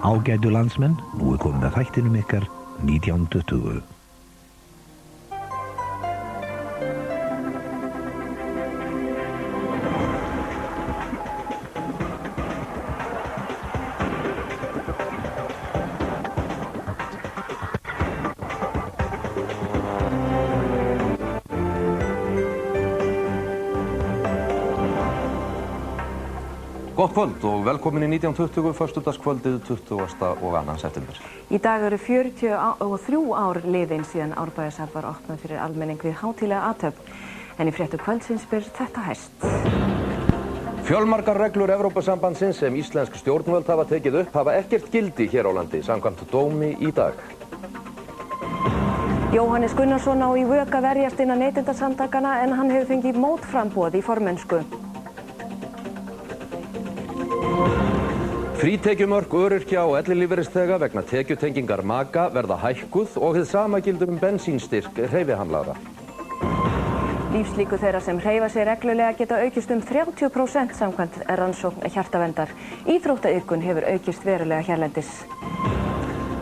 Ágætu landsmenn, nú komið með þættinum ykkar 1920. Gott kvöld og velkomin í 1920, föstudagskvöldið 20. og 2. september. Í dag eru 43 ár liðin síðan Árbæjarsafn var opnað fyrir almenning við hátíðlega athöfn. En í fréttum kvöldsins ber þetta hæst. Fjölmargar reglur Evrópusambandsins sem íslensk stjórnvöld hafa tekið upp hafa ekkert gildi hér á landi samkvæmt dómi í dag. Jóhannes Gunnarsson á í vök að verjast innan neytendasamtakana en hann hefur fengið mótframboð í formennsku. Frítekjumörk öryrkja og ellilífeyrisþega vegna tekjutengingar maka verða hækkuð og hið sama gildir bensínstyrk hreyfihamlaðra. Lífslíkur þeirra sem hreyfa sig reglulega geta aukist 30% samkvæmt rannsókn hjartaverndar. Íþróttaiðkun hefur aukist verulega hérlendis.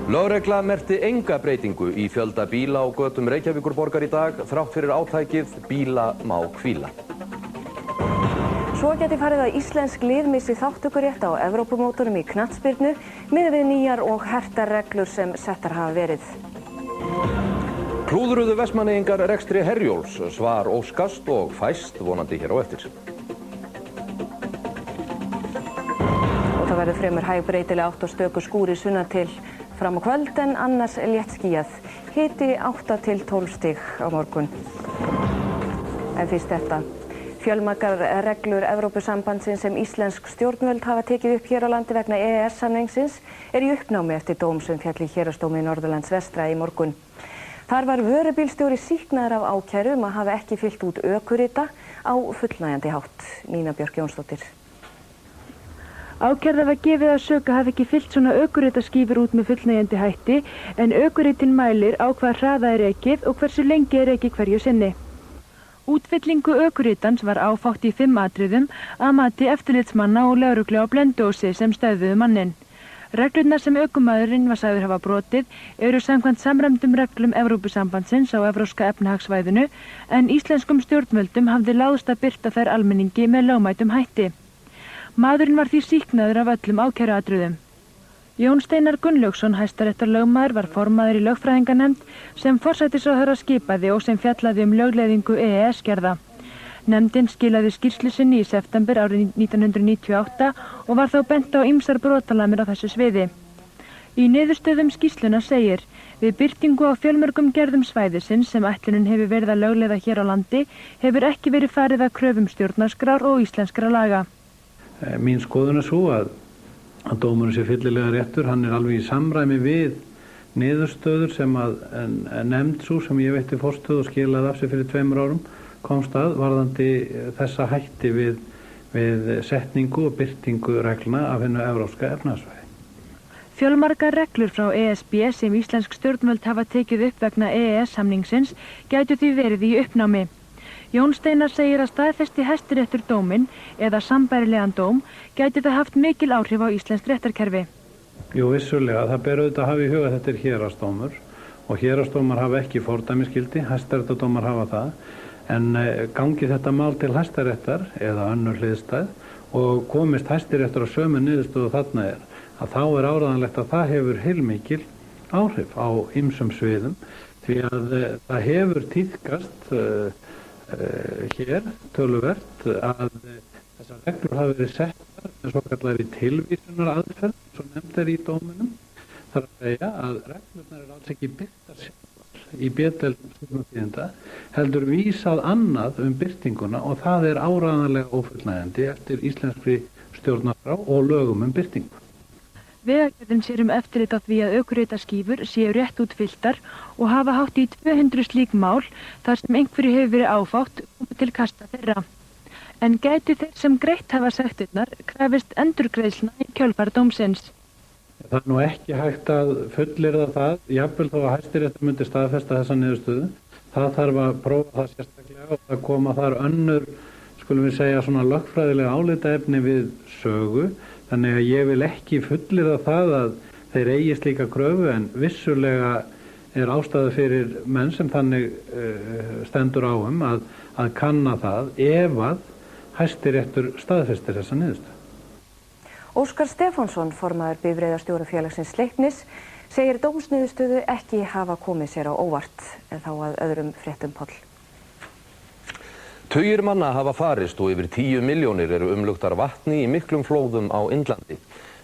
Lögregla merkti enga breytingu í fjölda bíla á götum Reykjavíkurborgar í dag þrátt fyrir átækið Bíla má hvíla. Svo geti farið að íslensk lið missi þátttökurétt á Evrópumótunum í knattspyrnu miðað við nýjar og hertar reglur sem settar hafa verið. Klúðruðu Vestmannaeyingar rekstri Herjólfs, svar óskast og fæst vonandi hér á eftir. Og það verður fremur hægbreytileg átt og stöku skúrir sunnan til fram á kvöld en annars léttskýjað. Hiti 8 til 12 stig á morgun. En fyrst þetta. Fjölmargar reglur Evrópusambandsins sem íslensk stjórnvöld hafa tekið upp hér á landi vegna EES-samningsins í uppnámi eftir dóm sem féll í héraðsdómi Norðurlands vestra í morgun. Þar var vörubílstjóri sýknaður af ákæru að hafa ekki fyllt út ökurita á fullnægjandi hátt. Nína Björk Jónsdóttir. Ákærða var gefið að sök að hafa ekki fyllt svona ökuritaskífur út með fullnægjandi hætti en ökuritin mælir á hvað hraða ekið og hversu lengi ekið hverju sinni. Útfyllingu ökuritans var áfátt í 5 atriðum að mati eftirlitsmanna og lögreglu á Blönduósi sem stöðvuðu manninn. Reglurnar sem ökumaðurinn var sagður hafa brotið eru samkvæmt samræmdum reglum Evrópusambandsins á evrópska efnahagssvæðinu en íslenskum stjórnvöldum hafði láðst að birta þær almenningi með lögmætum hætti. Maðurinn var því sýknaður af öllum ákæruatriðum. Jón Steinar Gunnlaugsson, hæstaréttarlögmaður, var formaður í lögfræðinganefnd sem forsætisráðherra skipaði og sem fjallaði lögleiðingu EES-gerða. Nefndin skilaði skýrslu sinni í september árið 1998 og var þá bent á ýmsar brotalamir á þessu sviði. Í niðurstöðum skýrsluna segir: við birtingu á fjölmörgum gerðum svæðisins sem ætlunin hefur verið að lögleiða hér á landi hefur ekki verið farið að kröfum stjórnarskrár og íslenskra laga. Mín skoðun sú að dómurinn sé fyllilega réttur, hann alveg í samræmi við niðurstöður sem að nefnd sú sem ég veitti forstöð og skilaði af sig fyrir 2 árum komst að varðandi þessa hætti við setningu og birtingu reglna af hinu evrópska efnahagssvæði. Fjölmargar reglur frá ESB sem íslensk stjórnvöld hafa tekið upp vegna EES-samningsins gætu því verið í uppnámi. Jón Steinar segir að staðfesti Hæstiréttur dóminn eða sambærilegan dóm gæti það haft mikil áhrif á íslenskt réttarkerfi. Jú, vissulega. Það ber auðvitað að hafa í huga að þetta er héraðsdómur og héraðsdómar hafa ekki fordæmisgildi, Hæstaréttardómar hafa það, en gangi þetta mál til Hæstaréttar eða önnur hliðstæð og komist Hæstiréttur á sömu niðurstöðu þarna að þá áreiðanlegt að það hefur heilmikil áhrif á ýmsum sviðum því að það hefur tíðkast hér töluvert að þessar reglur hafa verið settar með svokallari tilvísunar aðferð sem nefnd í dóminum. Það að segja að reglurnar alls ekki birtar sjálfar í B-deildum stjórnartíðinda heldur vísað annað birtinguna og það áreiðanlega ófullnægjandi eftir íslenskri stjórnarskrá og lögum birtingu. Vegagerðin sér eftirlit á því að ökuritaskífur séu rétt útfylltar og hafa hátt í 200 slík mál þar sem einhverju hefur verið áfátt komið til kasta þeirra. En gætu þeir sem greitt hafa sektirnar krafist endurgreiðslna í kjölfar dómsins? Það nú ekki hægt að fullyrða það, jafnvel þó að Hæstiréttur myndi staðfesta þessa niðurstöðu. Það þarf að prófa það sérstaklega og það koma þar önnur, skulum við segja, svona lögfræðilega álitaefni við sögu, þannig að ég vil ekki fullyrða það að þeir eigi slíka kröfu, en vissulega ástæða fyrir menn sem þannig stendur á að kanna það ef að Hæstiréttur staðfestir þessa niðurstöðu. Óskar Stefánsson, formaður Bifreiðarstjórafélagsins Sleipnis, segir dómsniðurstöðu ekki hafa komið sér á óvart, en þá að öðrum fréttum, Páll. Tugir manna hafa farist og yfir 10 milljónir eru umluktar vatni í miklum flóðum á Indlandi.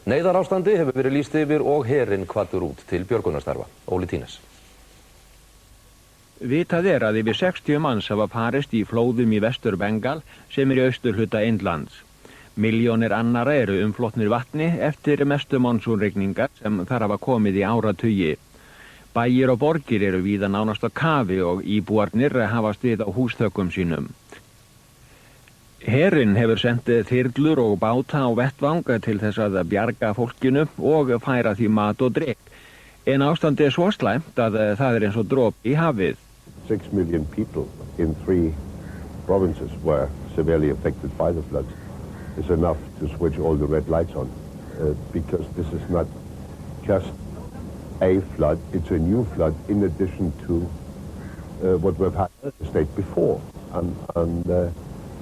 Neyðarástandi hefur verið lýst yfir og herinn kvaddur út til björgunarstarfa. Óli Tínes. Vitað að yfir 60 manns hafa farist í flóðum í vestur Bengal sem í austurhluta Indlands. Milljónir annara eru umflotnir vatni eftir mestu monsúnrigningar sem þar hafa komið í áratugi. Bæir og borgir eru víða nánast á kafi og íbúarnir hafast við á húsþökkum sínum. Herinn hefur sendið þyrlur og báta á vettvang til þess að bjarga fólkinu og færa því mat og drykk. En ástandið svo slæmt að það eins og dropi í hafið. 6 million people in 3 provinces were severely affected by the floods is enough to switch all the red lights on because this is not just a flood, it's a new flood in addition to what we've had in the state before. And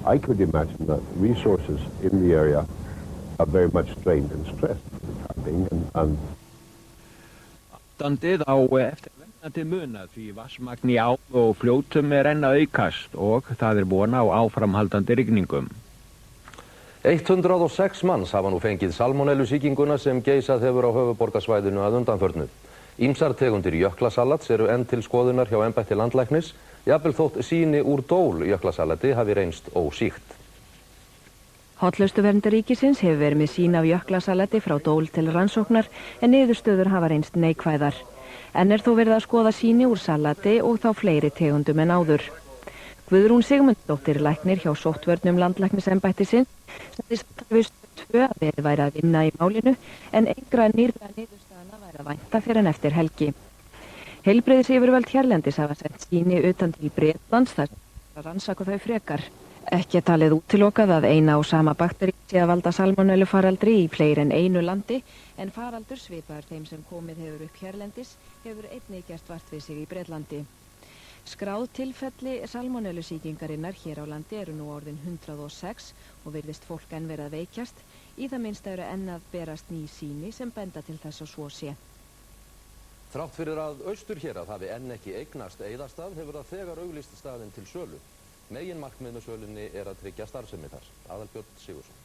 I could imagine that resources in the area are very much strained and stressed for the time being. And Ástandið á eftir til munað því vatnsmagn í ám og fljótum enn að aukast og það von á áframhaldandi rigningum. 106 manns hafa nú fengið salmonellusýkinguna sem geisað hefur á höfuðborgarsvæðinu að undanförnu. Ýmsar tegundir jöklasalats eru enn til skoðunar hjá embætti landlæknis, jafnvel þótt sýni úr Dól jöklasalati hafi reynst ósýkt. Hollustuverndar ríkisins hefur verið með sýn af jöklasalati frá Dól til rannsóknar en niðurstöður hafa reynst neikvæðar. En þó verið að skoða sýni úr salati og þá fleiri tegundum en áður. Guðrún Sigmundsdóttir læknir hjá sóttvörnum landlæknisembættisins sagðist við Stöð 2 að verið væri að vinna í málinu en engra nýrra niðurstaðna væri að vænta fyrr en eftir helgi. Heilbrigðisyfirvöld hérlendis hafa sent sýni utan til Bretlands þar sem rannsaka þau frekar. Ekki talið útilokað að eina og sama bakteri sé að valda salmonellufaraldri í fleiri en einu landi, en faraldur svipaður þeim sem komið hefur upp hérlendis hefur einnig gert vart við sig í Bretlandi. Skráð tilfelli salmonellusýkingarinnar hér á landi eru nú orðin 106 og virðist fólk enn verið að veikjast, í það minnsta eru enn að berast ný sýni sem benda til þess að svo sé. Þrátt fyrir að Austurhérað hafi enn ekki eignast Eiðastað hefur það þegar auglýst staðinn til sölu. Meginmarkmið með sölunni að tryggja starfsemi þar. Aðalbjörn Sigurðsson.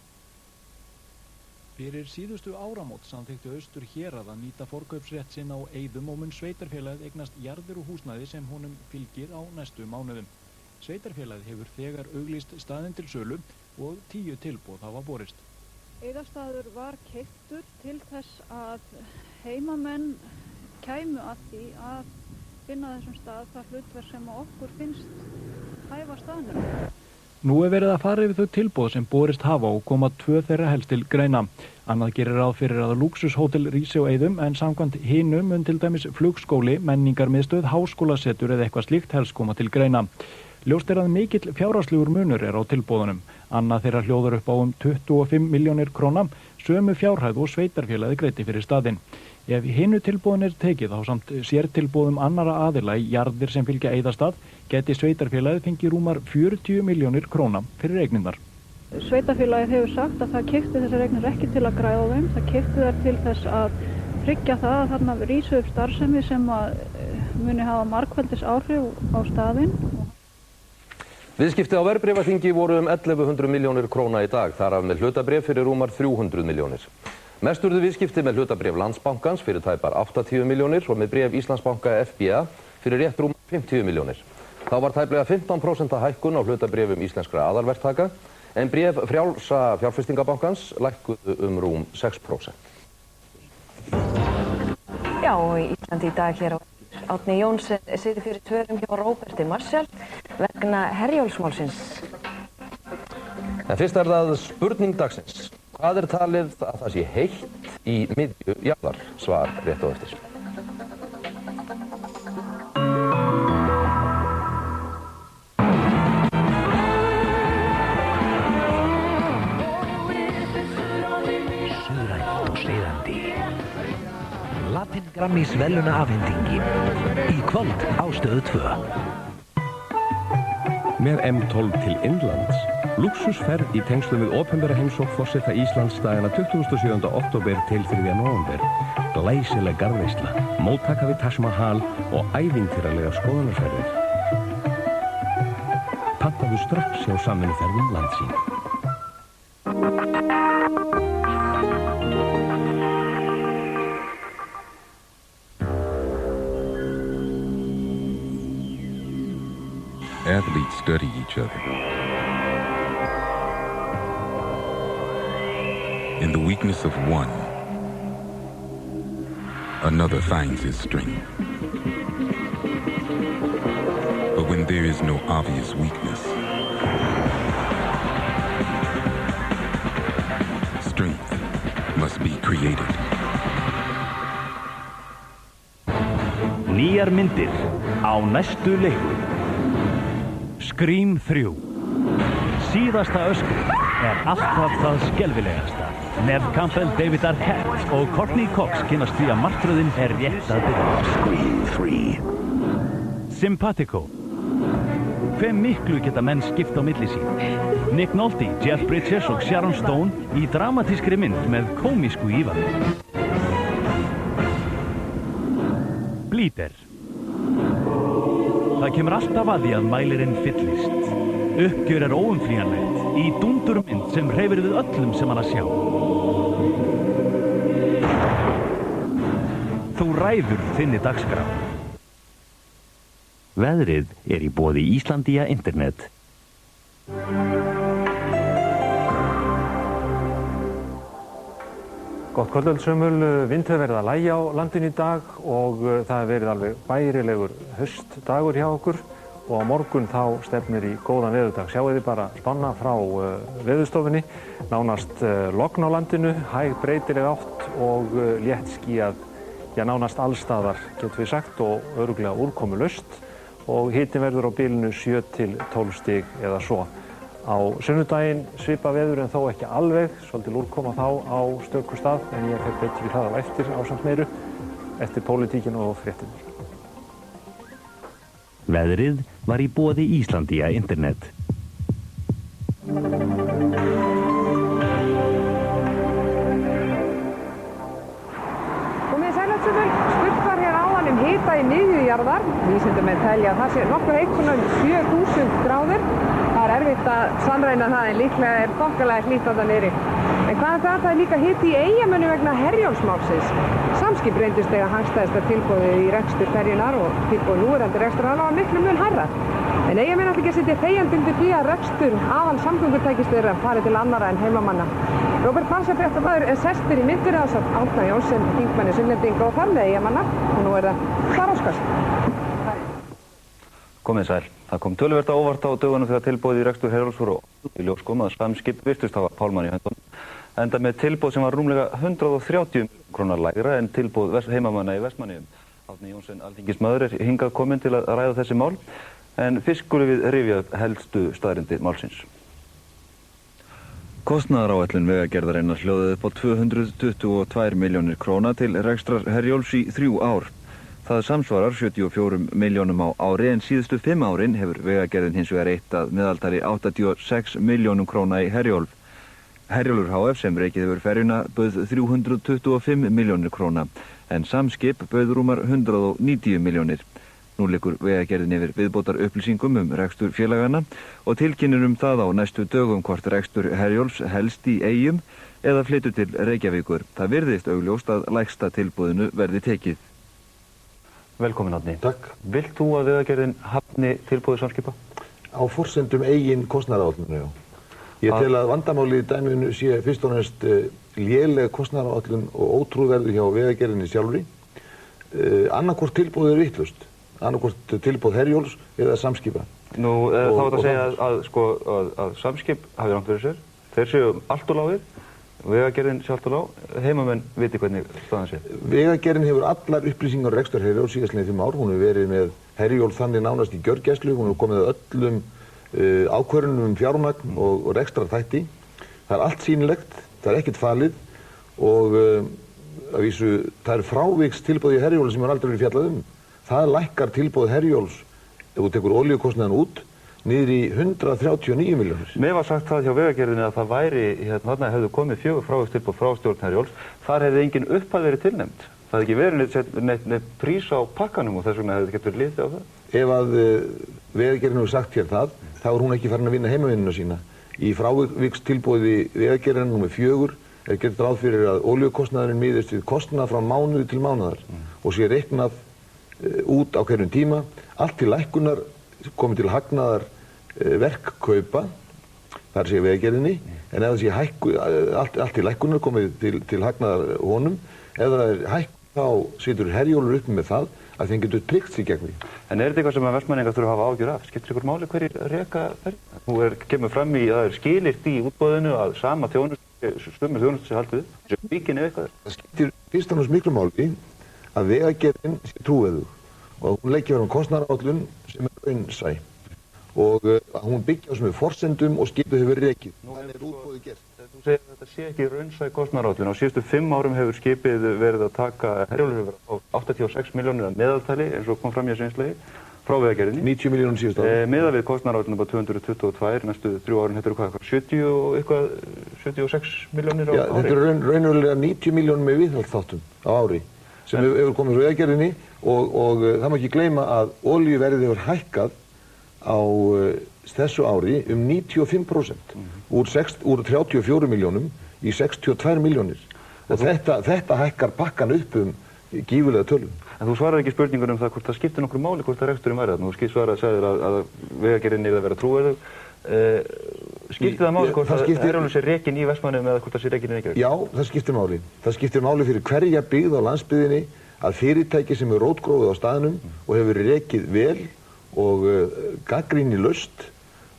Fyrir síðustu áramót samþykkti Austurhérað að nýta forkaupsrétt sinn á Eiðum og mun sveitarfélagið eignast jarðir og húsnæði sem honum fylgir á næstu mánuðum. Sveitarfélagið hefur þegar auglýst staðinn til sölu og 10 tilboð hafa borist. Eiðastaður var keyptur til þess að heimamenn kæmu að því að finna þessum stað það hlutverk sem okkur finnst hæfa staðnum. Nú verið að fara yfir þau tilboð sem borist hafa og koma 2 þeirra helst til greina. Annað gerir ráð fyrir að lúxushótel rísi á Eiðum en samkvæmt hinum mun til dæmis flugskóli, menningarmiðstöð, háskólasetur eða eitthvað slíkt helst koma til greina. Ljóst að mikill fjárhagslegur munur á tilboðunum. Annað þeirra hljóðar upp á 25 milljónir króna, sömu fjárhæð og sveitarfélagið greiddi fyrir staðinn. Ef hinu tilboðin tekið á samt sértilboðum annara aðila í jarðir sem fylgja Eiðastað, geti sveitarfélagið fengið rúmar 40 milljónir króna fyrir eignirnar. Sveitarfélagið hefur sagt að það keypti þessar eignir ekki til að græða á þeim, það keypti þær til þess að tryggja það að þarna rísi upp starfsemi sem að muni hafa margfeldis áhrif á staðinn. Viðskipti á verðbréfaþingi voru 1100 milljónir króna í dag, þar af með hlutabréf fyrir rúmar 300 milljónir. Mest urðu viðskipti með hlutabréf Landsbankans fyrir tæpar 80 milljónir og með bréf Íslandsbanka FBA fyrir rétt rúmar 50 milljónir. Þá var tæplega 15% hækkun á hlutabréfum íslenskra aðalverktaka, en bréf Frjálsa fjárfestingabankans lækkuðu rúm 6%. Já, og í Íslandi í dag hér á Árni Jónsson situr fyrir tvörum hjá Róberti Marshall vegna Herjólfsmálsins. En fyrst það spurning dagsins. Hvað talið að það sé heitt í miðju jarðar? Svar rétt á eftir. Frammisveluna afhendingi. Í kvöld á Stöð 2. Með M12 til Indlands. Lúxusferð í tengslum við opinbera heimsókn forseta Íslands dagana 27. október til 3. nóvember. Glæsileg garðveisla, móttaka við Taj Mahal og ævintýralegar skoðunarferðir. Pantaðu strax hjá Samvinnuferðum Landsýn. Athletes study each other. In the weakness of one, another finds his strength. But when there is no obvious weakness, strength must be created. Nýjar myndir á næstu leigu. Scream 3. Síðasta öskrið alltaf það skelfilegasta. Neve Campbell, David Arquette og Courtney Cox kynnast því að martröðin rétt að byrja. Scream 3. Simpatico. Hve miklu geta menn skipt á milli sín? Nick Nolte, Jeff Bridges og Sharon Stone í dramatískri mynd með komísku ívafi. Bleeder. Það kemur alltaf að því að mælirinn fyllist. Uppgjör óumflýjanlegt í dúndurmynd sem hreyfir við öllum sem hann að sjá. Þú ræður þinni dagskrá. Veðrið í boði Íslandia Internet. Gott kvöldöldsömmul, vind hefur verið að lægja á landinu í dag og það hefur verið alveg bærilegur höstdagur hjá okkur og á morgun þá stefnir í góðan veðurdag. Sjáu þið bara spána frá veðurstofunni, nánast logn á landinu, hæg breytileg átt og létt skýjað, nánast allstaðar getum við sagt og örugglega úrkomulaust og hitinn verður á bilinu 7 til 12 stig eða svo. Á sunnudaginn svipa veður en þó ekki alveg, svolítil úrkoma þá á stöku stað en ég fer betur í það á eftir ásamt meiru, eftir pólitíkinu og fréttinur. Veðrið var í boði Íslandia Internet. Komið sælöfsumul, spurt var hér áðan hita í miðju jarðar. Vísindamenn telja að það sé nokkuð heitt svona 7000 gráður. Það erfitt að sannræna það en líklega þokkalega hlýtt þarna niðri. En hvað það? Það líka hiti í Eyjamönnum vegna Herjólfsmálsins. Samskip reyndist eiga hagstæðasta tilboðið í rekstur ferjunnar og tilboð núverandi rekstur var miklu mun hærra. En Eyjamenn ætla ekki að sitja þegjandi undir því að rekstur aðal samgöngutækis þeirra fari til annarra en heimamanna. Róbert Marshall fréttamaður sestur í myndir ásamt Árna Jónsson, þingmanni Sunnlendinga og þar með Eyjamanna og nú það Sara Óskars. Komið sæl. Það kom töluvert á óvart á dögunum þegar tilboðið í rekstur Herjólfs voru í ljós kom að Samskip virtust hafa pálmann í höndunum. Enda með tilboð sem var rúmlega 130 krónar lægra en tilboð heimamanna í Vestmannaeyjum. Árni Jónsson, alþingismaður, hingað kominn til að ræða þessi mál, en fyrst skulum við rifja upp helstu staðreyndir málsins. Kostnaðaráætlun Vegagerðarinnar hljóðaði upp á 222 milljónir króna til rekstrar Herjólfs í 3 ár. Það samsvarar 74 milljónum á ári en síðustu 5 árin hefur Vegagerðin hins vegar eytt að meðaltali 86 milljónum króna í Herjólf. Herjólfur HF sem rekið hefur ferjuna bauð 325 milljónir króna en Samskip bauð rúmar 190 milljónir. Nú liggur Vegagerðin yfir viðbótar upplýsingum rekstur félagana og tilkynnir það á næstu dögum hvort rekstur Herjólfs helst í Eyjum eða flytur til Reykjavíkur. Það virðist augljóst að lægsta tilboðinu verði tekið. Velkomin Árni. Takk. Vilt þú að Vegagerðin hafni tilboði Samskipa? Á forsendum eigin kostnaðaráætlun, já. Ég tel að vandamálið í dæminu sé fyrst og næst léleg kostnaðaráætlun og ótrúverðu hjá Vegagerðinni sjálfri. Annarkvort tilboðið vitlaust. Annarkvort tilboð Herjólfs eða Samskipa. Nú, þá er að segja að Samskip hafi rangt fyrir sér. Þeir séu allt og lágir. Vegagerðin sé allt og lág. Heimamenn viti hvernig staðan sé. Vegagerðin hefur allar upplýsingar rekstur Herjólfs síðastliðin 5 ár. Hún hefur verið með Herjólf þannig nánast í gjörgæslu. Hún hefur komið öllum ákvörðunum fjármagn og rekstrarþætti. Það allt sýnilegt, það ekkert falið og að vísu, það fráviks tilboð í Herjólfs sem aldrei verið fjallað Það lækkar tilboð Herjólfs, ef þú tekur olíukostnaðan út, niður í 139 milljónir. Mér var sagt það hjá Vegagerðinni að það væri, þarna hefðu komið 4 frávikstilboð frá stjórn Herjólfs. Þar hefði engin upphæð verið tilnefnd. Það hefði ekki verið neitt prís á pakkanum og þess vegna hefði getur litið á það. Ef að Vegagerðin hefur sagt hér það, þá hún ekki farin að vinna heimavinnuna sína. Í frávikstilboði Vegagerðin nr. 4 gert ráð fyrir að olíukostnaðurinn miðist við kostnað frá mánuði til mánaðar og sé reiknað út á hverjum tíma, allt til lækkunar komið til hagnaðar verkkaupa, þar sé Vegagerðinni, en ef það sé allt til lækkunar komið til hagnaðar honum, ef það hækkun þá situr Herjólfur upp með það að þeim getur tryggt sig gegn því. En er þetta eitthvað sem að Vestmannaeyingar þurfa að hafa ágjör af? Skiptir ykkur máli hverjir reka ferjuna? Nú kemur fram í að það skilyrt í útboðinu að sama sömu þjónustu sé haldið upp, sem víkin eða eitthvað. Það skiptir fyrst og náttúrulega miklu máli að Vegagerðin sé trúverðug og hún leggja verið kostnaðaráætlun sem raunsæ og að hún byggja á sem forsendum og skipið hefur verið rekið. Þannig útboðið gert. Þú segir að þetta sé ekki raunsæ kostnaðaráætlun. Á síðustu 5 árum hefur skipið verið að taka Herjólfur á 86 milljónir að meðaltali eins og kom fram í þessu einslagi frá Vegagerðinni. 90 milljónir síðustu árum. Miðað við kostnaðaráætlun upp á 222 næstu 3 árin, þetta eru hvað, 76 milljónir á ári? Já, þetta eru raunverulega 90 milljónir með viðhaldsþáttum á ári sem hefur komið frá Vegagerðinni og það má ekki gleyma að olíuverðið hefur hækkað á þessu ári 95% úr 34 milljónum í 62 milljónir og þetta hækkar pakkan upp gífurlega tölum. En þú svarar ekki spurningunum það hvort það skiptir nokkru máli hvort það reksturinn væri þarna. Þú svaraði að segja að Vegagerðinni er að vera trúverðug. Skiptir það máli hvort það Herjólfur sé rekinn í Vestmannaeyjum eða hvort það sé rekinn í Reykjavík? Já, það skiptir máli. Það skiptir máli fyrir hverja byggð á landsbyggðinni að fyrirtæki sem er rótgróið á staðnum og hefur verið rekið vel og gagnrýnilaust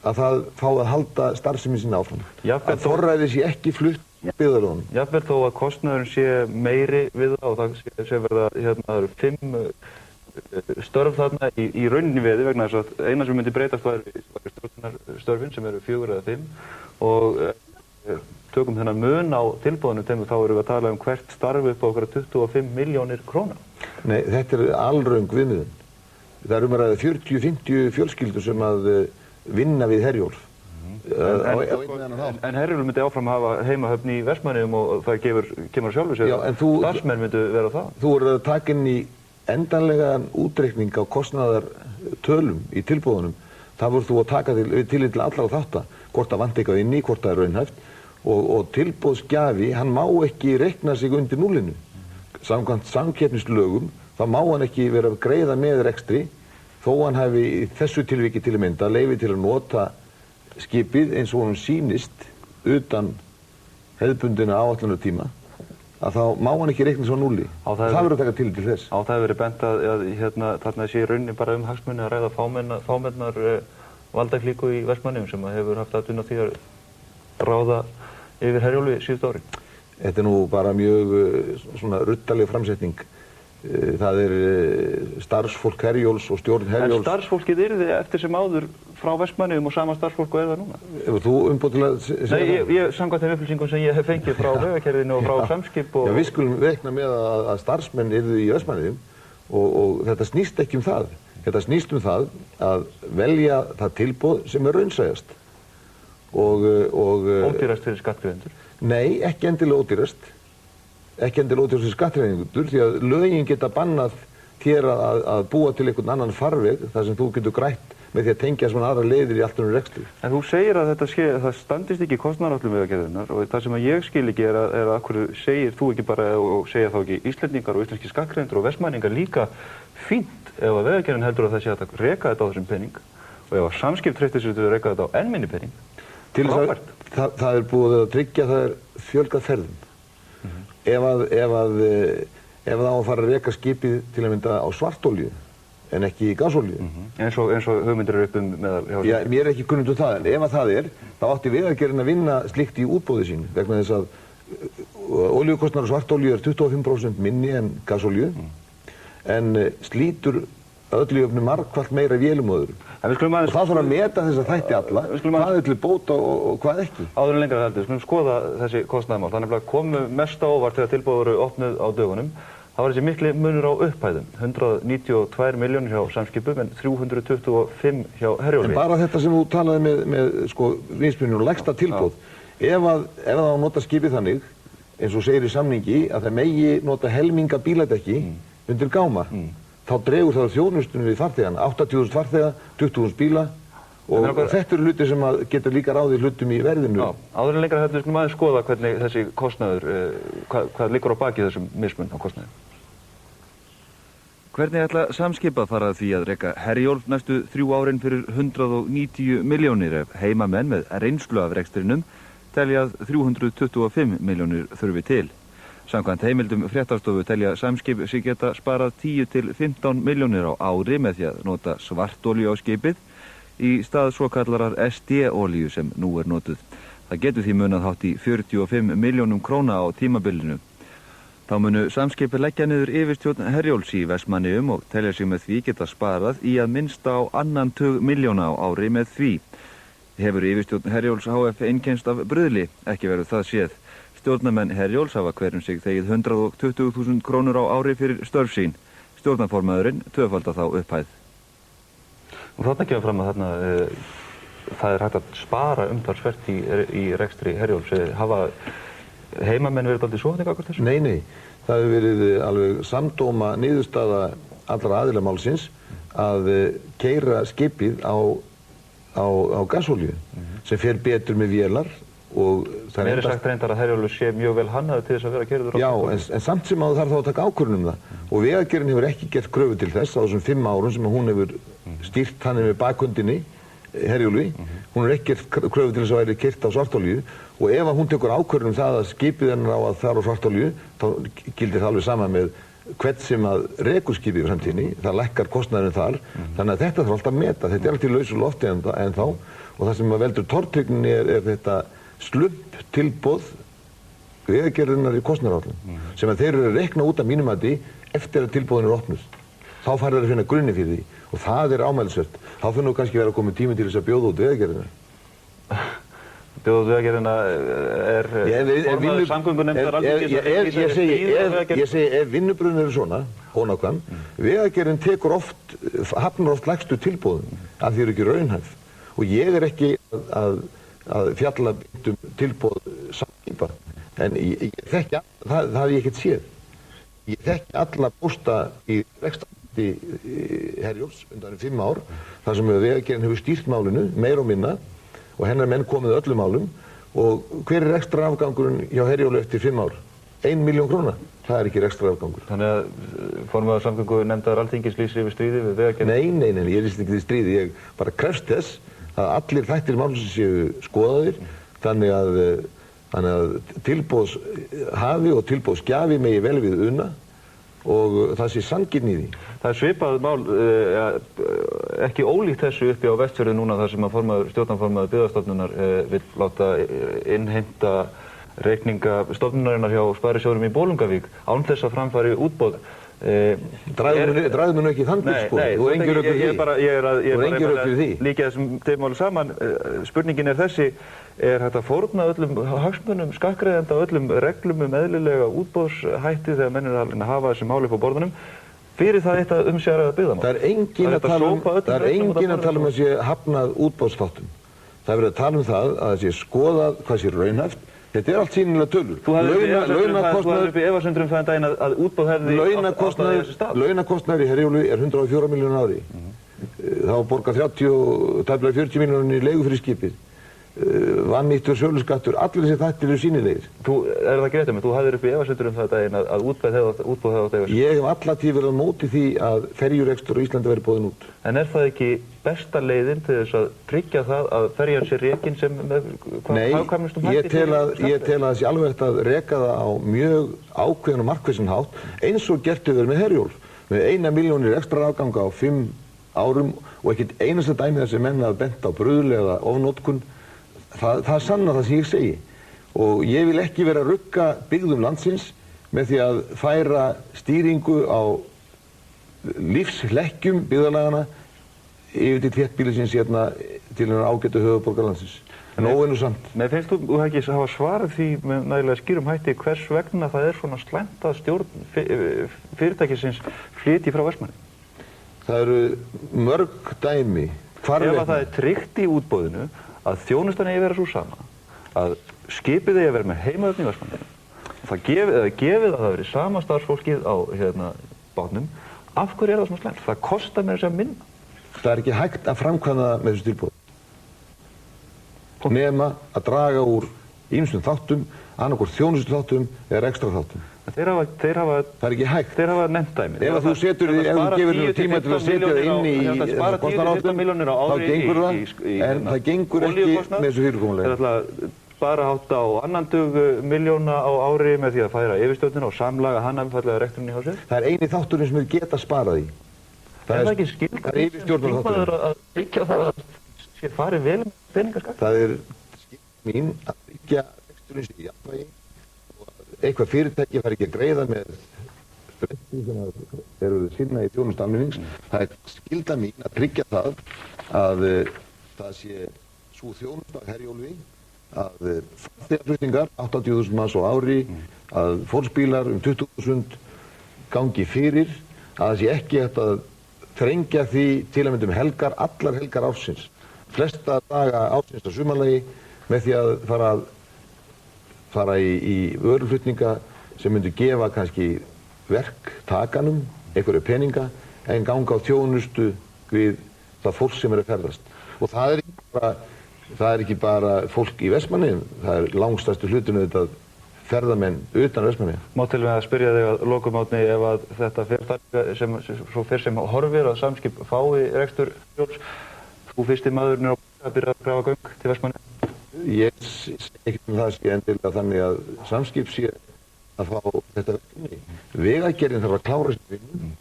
að það fá að halda starfsemi sinni áfram. Að forræði sé ekki flutt byggðarlóðum. Jafnvel þó að kostnaðurinn sé meiri við það og það sé verða, það eru 5 störf þarna í rauninni veði vegna þess að eina sem myndi breytast væri stjórnarstörfin sem eru 4 eða 5 og tökum þennan mun á tilboðinu þegar þá erum við að tala hvert starf upp á okkur 25 milljónir króna. Nei, þetta er alröng viðmiðun. Það eru að 40-50 fjölskyldur sem að vinna við Herjólf. En Herjólfur myndi áfram hafa heimahöfn í Vestmannaeyjum og það kemur sjálfur sér að starfsmenn myndu vera það. Þú eru að taka inn í endanlegan útreikning á kostnaðartölum í tilboðunum. Það voru þú að taka til allra þátta, hvort það vanti eitthvað inni, hvort það er raunhæft og tilboðsgjafi, hann má ekki reikna sig undir núllinu. Samkvæmt samkeppnislögum þá má hann ekki vera að greiða með rekstri þó hann hafi í þessu tilviki til að mynda leyfi til að nota skipið eins og honum sýnist utan hefðbundina áætlunartíma að þá má hann ekki reikna svo núlli. Það verður að taka til þess. Á það hefur verið bent að þarna sé í rauninni bara hagsmuni að ræða fámennar valdaklíku í Vestmannaeyjum sem hefur haft atvinnu á því að ráða yfir Herjólfi síðustu ári. Þetta er nú bara mjög svona ruttaleg framsetning. Það er starfsfólk Herjóls og stjórn Herjóls. En starfsfólkið yrði eftir sem áður frá Vestmannaeyjum og sama starfsfólk og er það núna? Hefur þú umboð til að segja það? Nei, ég samkvæmt þeim upplýsingum sem ég hef fengið frá Vegagerðinni og frá Samskip og... Já, við skulum reikna með að starfsmenn yrðu í Vestmannaeyjum og þetta snýst ekki um það. Þetta snýst um það að velja það tilboð sem er raunsæjast. Ódýrast fyrir skattgreiðendur? Nei, ekki endilega ódýrast. Ekki endilega ódýrast fyrir skattgreiðendur því að lögin geta bannað þér að búa til einhvern annan farveg þar sem þú getur grætt með því að tengja svona aðra leiðir í allt önnur rekstri. En þú segir að það standist ekki kostnaðaráætlun Vegagerðarinnar og það sem ég skil ekki er að hverju segir þú ekki bara og segja þá ekki Íslendingar og íslenski skattgreiðendur og Vestmannaeyingar líka fínt ef að Vegagerðin heldur að það sé hægt að reka þetta á þessum pening og ef að Samskip treystir sér til að reka þetta á enn minni pening. Það er búið að tryggja það er fjölgað ferðum. Ef það á að fara að reka skipið til að mynda á svartolíu en ekki í gasolíu. Eins og hugmyndir eru upp meðal... Já, mér er ekki kunnugt um það, en ef að það er, þá átti Vegagerðin að vinna slíkt í útboði sín vegna þess að olíukostnaður á svartolíu er 25% minni en gasolíu en slítur öllu jöfnu margfalt meira vélum og öðru. Og það þarf að meta þessa þætti alla, hvað til bóta og hvað ekki. Áður en lengra heldur, skulum skoða þessi kostnaðarmál. Það nefnilega komu mest á óvart þegar tilboð voru opnuð á dögunum. Það var þessi mikli munur á upphæðum, 192 milljónir hjá Samskipum en 325 hjá Herjólfi. En bara þetta sem þú talaði með sko vinsmunum og lægsta tilboð, ef það á að nota skipið þannig, eins og segir í samningi, að það megi nota helminga bíladekki undir gáma, þá dregur það þjónustunum við farþegan, 80.000 farþega, 20.000 bíla og þetta eru hluti sem getur líka ráðið hlutum í verðinu. Já, áður en lengra heldur skulum aðeins skoða hvernig þessi kostnaður, hvað liggur á baki þessum mismun á kostnaði. Hvernig ætla Samskip að fara að því að reka Herjólf næstu 3 árin fyrir 190 milljónir ef heimamenn með reynslu af rekstrinum telja að 325 milljónir þurfi til. Samkvæmt heimildum fréttastofu telja Samskip sig geta sparað 10 til 15 milljónir á ári með því að nota svartolíu á skipið í stað svokallarar SD-olíu sem nú er notuð. Það getur því munað hátt í 45 milljónum króna á tímabilinu. Þá munu Samskip leggja niður yfirstjórn Herjóls í Vestmannaeyjum og telja sig með því geta sparað í að minnsta á 2 milljóna á ári með því. Hefur yfirstjórn Herjóls HF einkennst af bruðli, ekki verður það séð. Stjórnarmenn Herjóls hafa hverjum sig þegið 120.000 krónur á ári fyrir störf sín. Stjórnarformaðurinn tvöfaldar þá upphæð. Og þarna kemur fram að það er hægt að spara umtalsvert í rekstri Herjóls. Hafa heimamenn verið dálítið sofandi gagnvart þessu? Nei. Það hefur verið alveg samdóma niðurstaða allra aðila málsins að keyra skipið á gasolíu sem fer betur með vélar og það er sagt reyndar að Herjólfur sé mjög vel hannaður til þess að vera keyrður á gasolíu. Já, en samt sem áður þarf þá að taka ákvörðun það og Vegagerðin hefur ekki gert kröfu til þess á þessum 5 árum sem hún hefur stýrt hann með bakhundinni Herjólfi. Hún hefur ekki gert kröfu til þess að væri keyrt á svartolíu og ef hún tekur ákvörðun það að skipið hennar á að fara á svartolíu þá gildir það alveg sama með hvern sem að rekur skipið í framtíðinni, það lækkar kostnaðurinn þar, þannig að þetta þarf alltaf að meta, þetta er alltaf í lausu lofti en þá og það sem veldur tortrygninni er þetta slump tilboð Vegagerðarinnar í kostnaðaráætlun sem að þeir eru að reikna út af mínum mati eftir að tilboðin er opnuð. Þá fara þeir að finna grunni fyrir því og það er ámælisvert. Þá finnum við kannski vera að koma tími til þess að bjóða út Vegagerðina. Bjóða út Vegagerðina er formaður samgöngunefndar Alþingis Ég segi ef vinnubröðin eru svona, ónákvæm, Vegagerðin tekur hafnar oft lægstu tilboðum af því eru ekki raunhæf og ég er ekki að fjalla um tilboð Samskipa en það hef ég ekkert séð. Ég þekki alla pósta í rekstrandi Herjólfs undan 5 ár þar sem Vegagerðin hefur stýrt málinu meir og minna og hennar menn komið öllum málum og hver er ekstra afgangurinn hjá Herjólfi eftir 5 ár? 1 milljón króna. Það er ekki ekstra afgangur. Þannig að formaður samgöngunefndar Alþingis lýsir yfir stríði við Vegagerðina? Nei, ég lýsir ekki til stríði. Ég bara krefst þess að allir þættir málsins séu skoðaðir þannig að tilboðshafi og tilboðsgjafi megi vel við una og það sé sanngirni í því. Það er svipað mál, ekki ólíkt þessu uppi á Vestfjörðu núna þar sem að stjórnarformaður Byggðastofnunar vill láta innheimta reikninga stofnunarinnar hjá Sparisjóðum í Bolungarvík án þess að framfæri útboð. Dragðu nú ekki þann búrspor. Þú er engin rök fyrir því. Líka þessum tveimmáli saman, spurningin er þessi, er hægt að fórna öllum hagsmunum skattgreiðenda og öllum reglum eðlilega útboðshætti þegar menn eru að hafa þessi máli upp á borðunum fyrir það eitt að umsjaraða byggðamál? Það er engin að tala um að sé hafnað útboðsþáttum. Það er verið að tala um það að það sé skoðað hvað sé raunhæft. Þetta er allt sýnilega tölur. Þú hafði upp í efasundrum þann daginn að útboð hefði átt að þessi stað. Launakostnaður í Herjólfi er 104 milljónir ári. Það var borgað 40 milljónir í leigu fyrir skipið. Vannýttur söluskattur, allir þessi þættir eru sýnilegir. Er það greitt um þú hafði upp í efasundrum þann daginn að útboð hefði átt að Ég hef alla tíð verið á móti því að ferjurekstur á Íslandi verið boðin út. En er það ekki besta leiðin til þess að tryggja það að ferjan sé rekin sem með hagkvæmustum hætti? Nei, ég tel að það sé alveg hægt að reka það á mjög ákveðin og markvissan hátt eins og gert hefur með Herjólf með 1 milljónir ekstra afganga á 5 árum og ekkert einasta dæmi þessi menn að benda á bruðl eða ofnotkun. Það sanna það sem ég segi og ég vil ekki vera að rugga byggðum landsins með því að færa stýringu á lífslekkjum byggðarlagana yfir til þéttbýlisins hérna til hennar ágætu höfuðborgarlandsins. En óvinnu samt. Nei, finnst þú ekki hafa svarað því með nægilega skýrum hætti hvers vegna það svona slæmt að stjórn fyrirtækisins flytji frá Vestmannaeyjum? Það eru mörg dæmi. Ef að það tryggt í útboðinu að þjónustan eigi að vera svo sama, að skipið eigi að vera með heimahöfn í Vestmannaeyjum, það gefið að það veri sama starfsfólkið á bátnum, af hverju það svona slæmt? Það kostar mér þess að minna. Það er ekki hægt að framkvæma það með þessu tilboði. Nema að draga úr ýmsum þáttum, annarkvort þjónustu þáttum eða ekstra þáttum. Þeir hafa það er ekki hægt. Þeir hafa nefnt dæmi. Ef þú gefur þér tíma til að setja það inn í þessu kostnaðaráætlun, þá gengur það, en það gengur ekki með þessu fyrirkomulagi. Þeir ætla að spara hátt á 2 milljóna á ári með því að færa yfirstjórnina og samlaga hana einfallega rekturinn í hásið. Það er eini þátturinn sem við geta sparað í. Það er ekki skilmaður að tryggja það að sé farið vel með peningaskatt. Það er skilmaður mín að tryggja reksturins í jafnvægi og eitthvað fyrirtæki fær ekki að greiða með stressum sem eru sinna í þjónustu almennings. Það er skylda mín að tryggja það að það sé sú þjónustu af Herjólfi að farþegaflutningar 80.000 manns á ári, að fólksbílar 20.000 gangi fyrir, að það sé ekki hægt að þrengja því til að mynda helgar, allar helgar ársins, flesta daga ársins á sumarlagi með því að fara í vöruflutninga sem myndu gefa kannski verktakanum einhverju peninga en ganga á þjónustu við það fólk sem að ferðast. Og það er ekki bara fólk í Vestmannaeyjum, það er langstærstu hlutinu þetta ferðamenn utan Vestmannaeyja. Má til með að spyrja þig að lokum Árni, ef að þetta fer sem horfir að Samskip fái rekstur Herjólfs, þú fyrsti maðurinn á að byrja að grafa göng til Vestmannaeyja? Ég segi ekki það sé endilega þannig að Samskip sé að fá þetta verkefni. Vegagerðin þarf að klára sér vinnu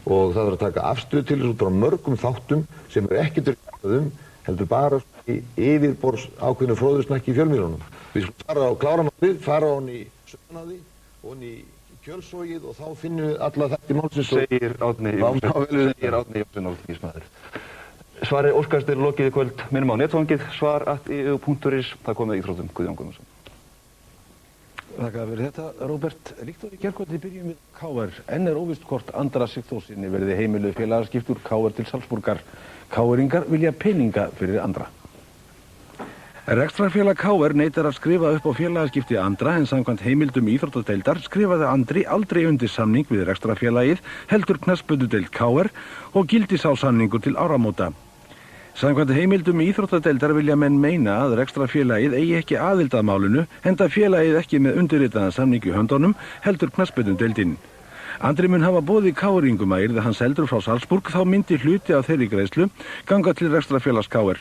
og það þarf að taka afstöðu til þess út frá mörgum þáttum sem ekkert heldur bara í yfirborðs ákveðnu fróðusnakki í fjölmiðlunum. Við skulum fara á kláramálið, fara á hann í Söðunáði og hann í Kjölsogið og þá finnum við alla þetta í málsins. Segir Árni Jónsson Alþingismaður. Svari óskast lokið í kvöld, minnum á netfangið, svar@iu.is, það komið íþróttum Guðjón Guðmundsson. Þakka fyrir þetta, Róbert. Líkt og í gærkvöldi byrjum við KR. Enn óvíst hvort Andra Sigþórsinni verði heimiluð félagaskiptur KR til Salzburgar. KR-ingar vilja peninga fyrir Andra. Rekstrarfélag KR neitar að skrifa upp á félagaskipti Andra en samkvæmt heimildum íþróttadeildar skrifaði Andri aldrei undir samning við rekstrarfélagið, heldur knattspyrnudeild KR og gildi sá samningur til áramóta. Samkvæmt heimildum íþróttadeildar vilja menn meina að rekstrarfélagið eigi ekki aðild að málinu, enda félagið ekki með undirritaðan samning í höndunum, heldur knattspyrnudeildin. Andri mun hafa boðið KR-ingum að yrði hann seldur frá Salzburg, þá myndi hluti af þeirri greiðslu ganga til rekstrarfélags KR.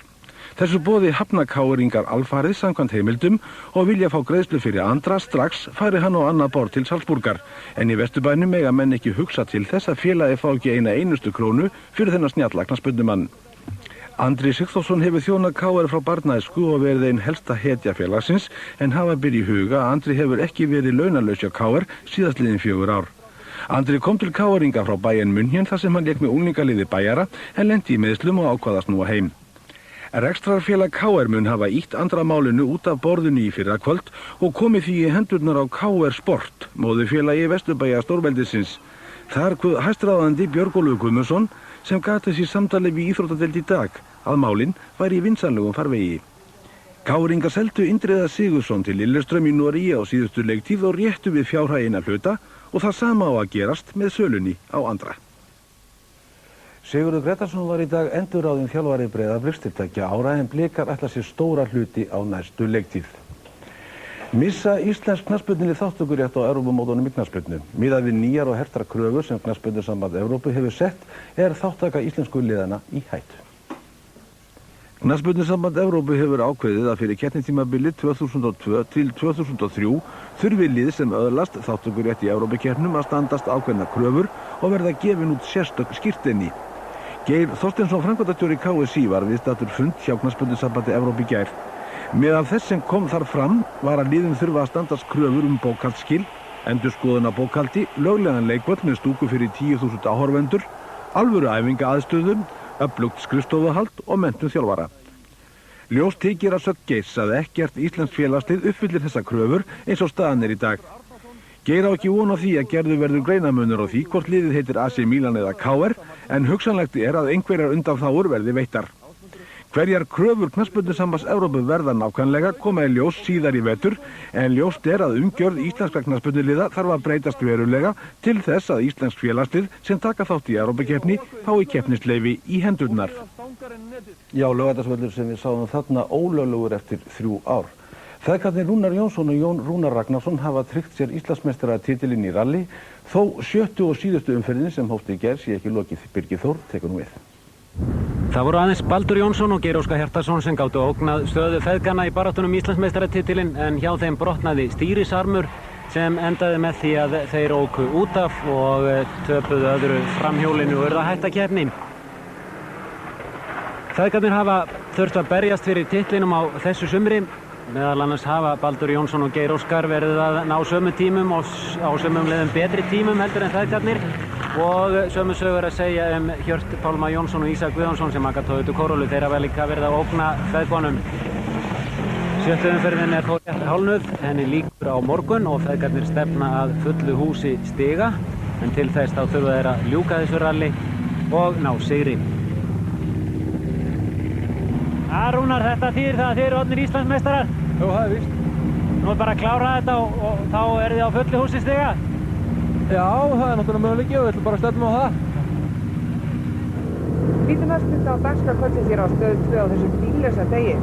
Þessu boði hafna KR-ingar alfarið samkvæmt heimildum og vilja fá greiðslu fyrir Andra strax færi hann á annað borð til Salzburgar. En í Vesturbænum mega menn ekki hugsa til þess að félagið fá ekki eina einustu krónu fyrir þennan snjalla knattspyrnumann. Andri Sigþórsson hefur þjónað KR frá barnæsku og verið einn helsta hetja félagsins en hafa byrjað í huga að Andri hefur ekki verið launalaus hjá KR síðastliðin 4 ár. Andri kom til KR-inga frá Bayern München þar sem hann lék með unglingaliði Bæjara en lenti í meiðslum og ákvaðast nú heim. Rekstrarfélag KR mun hafa ítt Andra málinu út af borðinu í fyrrakvöld og komið því í hendurnar á KR Sport, móðurfélagi Vesturbæja stórveldisins. Þar hæstráðandi Björgólfur Guðmundsson sem gat þessi samtali við íþróttadeild í dag að málin væri í vinsamlegum farvegi. KR-ingar seldu Indriða Sigurðsson til Lillestrøm í Noregi á síðustu leiktíð og réttu við fjárhægina hluta og það sama á að gerast með sölunni á Andra. Sigurður Gretarsson var í dag endurráðinn þjálfari Breiðabliks til 2 ára en Blikar ætla sér stóra hluti á næstu leiktíð. Missa íslensk knattspyrnulið þátttökurétt á Evrópumótunum í knattspyrnu. Miðað við nýjar og hertar kröfur sem Knattspyrnusamband Evrópu hefur sett þáttaka íslensku liðana í hættu. Knattspyrnusamband Evrópu hefur ákveðið að fyrir keppnistímabilið 2002 til 2003 þurfi lið sem öðlast þátttökurétt í Evrópukeppnum að standast ákveðna kröfur og verða gefin út sérstök skírteini. Geir Þorsteinsson framkvæmdastjóri KSÍ var viðstaddur fund hjá Knattspyrnusambandi Evrópu í gær. Meðal þess sem kom þar fram var að liðin þurfa að standast kröfur bókhaldsskil, endurskoðun á bókhaldi, löglegan leikvöll með stúku fyrir 10.000 áhorfendur, alvöru æfingaaðstöðum öflugt skrifstofuhald og menntun þjálfara. Ljóst þykir að sögn Geirs að ekkert íslensk félagslið uppfyllir þessa kröfur eins og staðan í dag. Geir á ekki von á því að gerður verður greinamunur á því hvort liðið heitir AC Milan eða KR, en hugsanlegt að einhverjar undanþágur verði veittar. Hverjar kröfur knattspyrnusambands Evrópu verða nákvæmlega koma í ljós síðar í vetur, en ljóst að umgjörð íslenskra knattspyrnuliða þarf að breytast verulega til þess að íslensk félagslið sem taka þátt í Evrópukeppni fái keppnisleyfi í hendurnar. Já, Laugardalsvöllur sem við sáum þarna ólöglegur eftir 3 ár. Feðgarnir Rúnar Jónsson og Jón Rúnar Ragnarsson hafa tryggt sér Íslandsmeistaratitilinn í rally, þó 7. og síðustu umferðinni sem hófst í gær sé ekki lokið. Birgir Þór tekur nú við. Það voru aðeins Baldur Jónsson og Geir Óskar Hjartarson sem gátu ógnað stöðu feðganna í baráttunum Íslandsmeistaratitilinn, en hjá þeim brotnaði stýrisarmur sem endaði með því að þeir óku út af og töpuðu öðru framhjólinu og urðu að hætta keppni. Feðgarnir hafa þurft að berjast fyrir titlinum á þessu sumri. Meðal annars hafa Baldur Jónsson og Geir Óskar verið að ná sömu tímum og á sömum leiðum betri tímum heldur en feðgarnir, og sömu sögur að segja Hjört Pálma Jónsson og Ísak Guðjónsson sem aka Toyota Corolla. Þeir hafa líka verið að ógna feðgunum. 7. umferðin þó rétt hálfnuð, henni lýkur á morgun og feðgarnir stefna að fullu húsi stiga, en til þess þá þurfa þeir að ljúka þessu rally og ná sigri. Rúnar, þetta þýðir það að þið eru orðnir Íslandsmeistarar? Jú, það víst. Nú bara að klára þetta og þá eru þið á fullu húsi stiga? Já, það náttúrulega möguleiki og við ætlum bara að stefna á það. Lítum öllum á dagskrá kvöldsins hér á Stöð 2 á þessum bíllausa degi.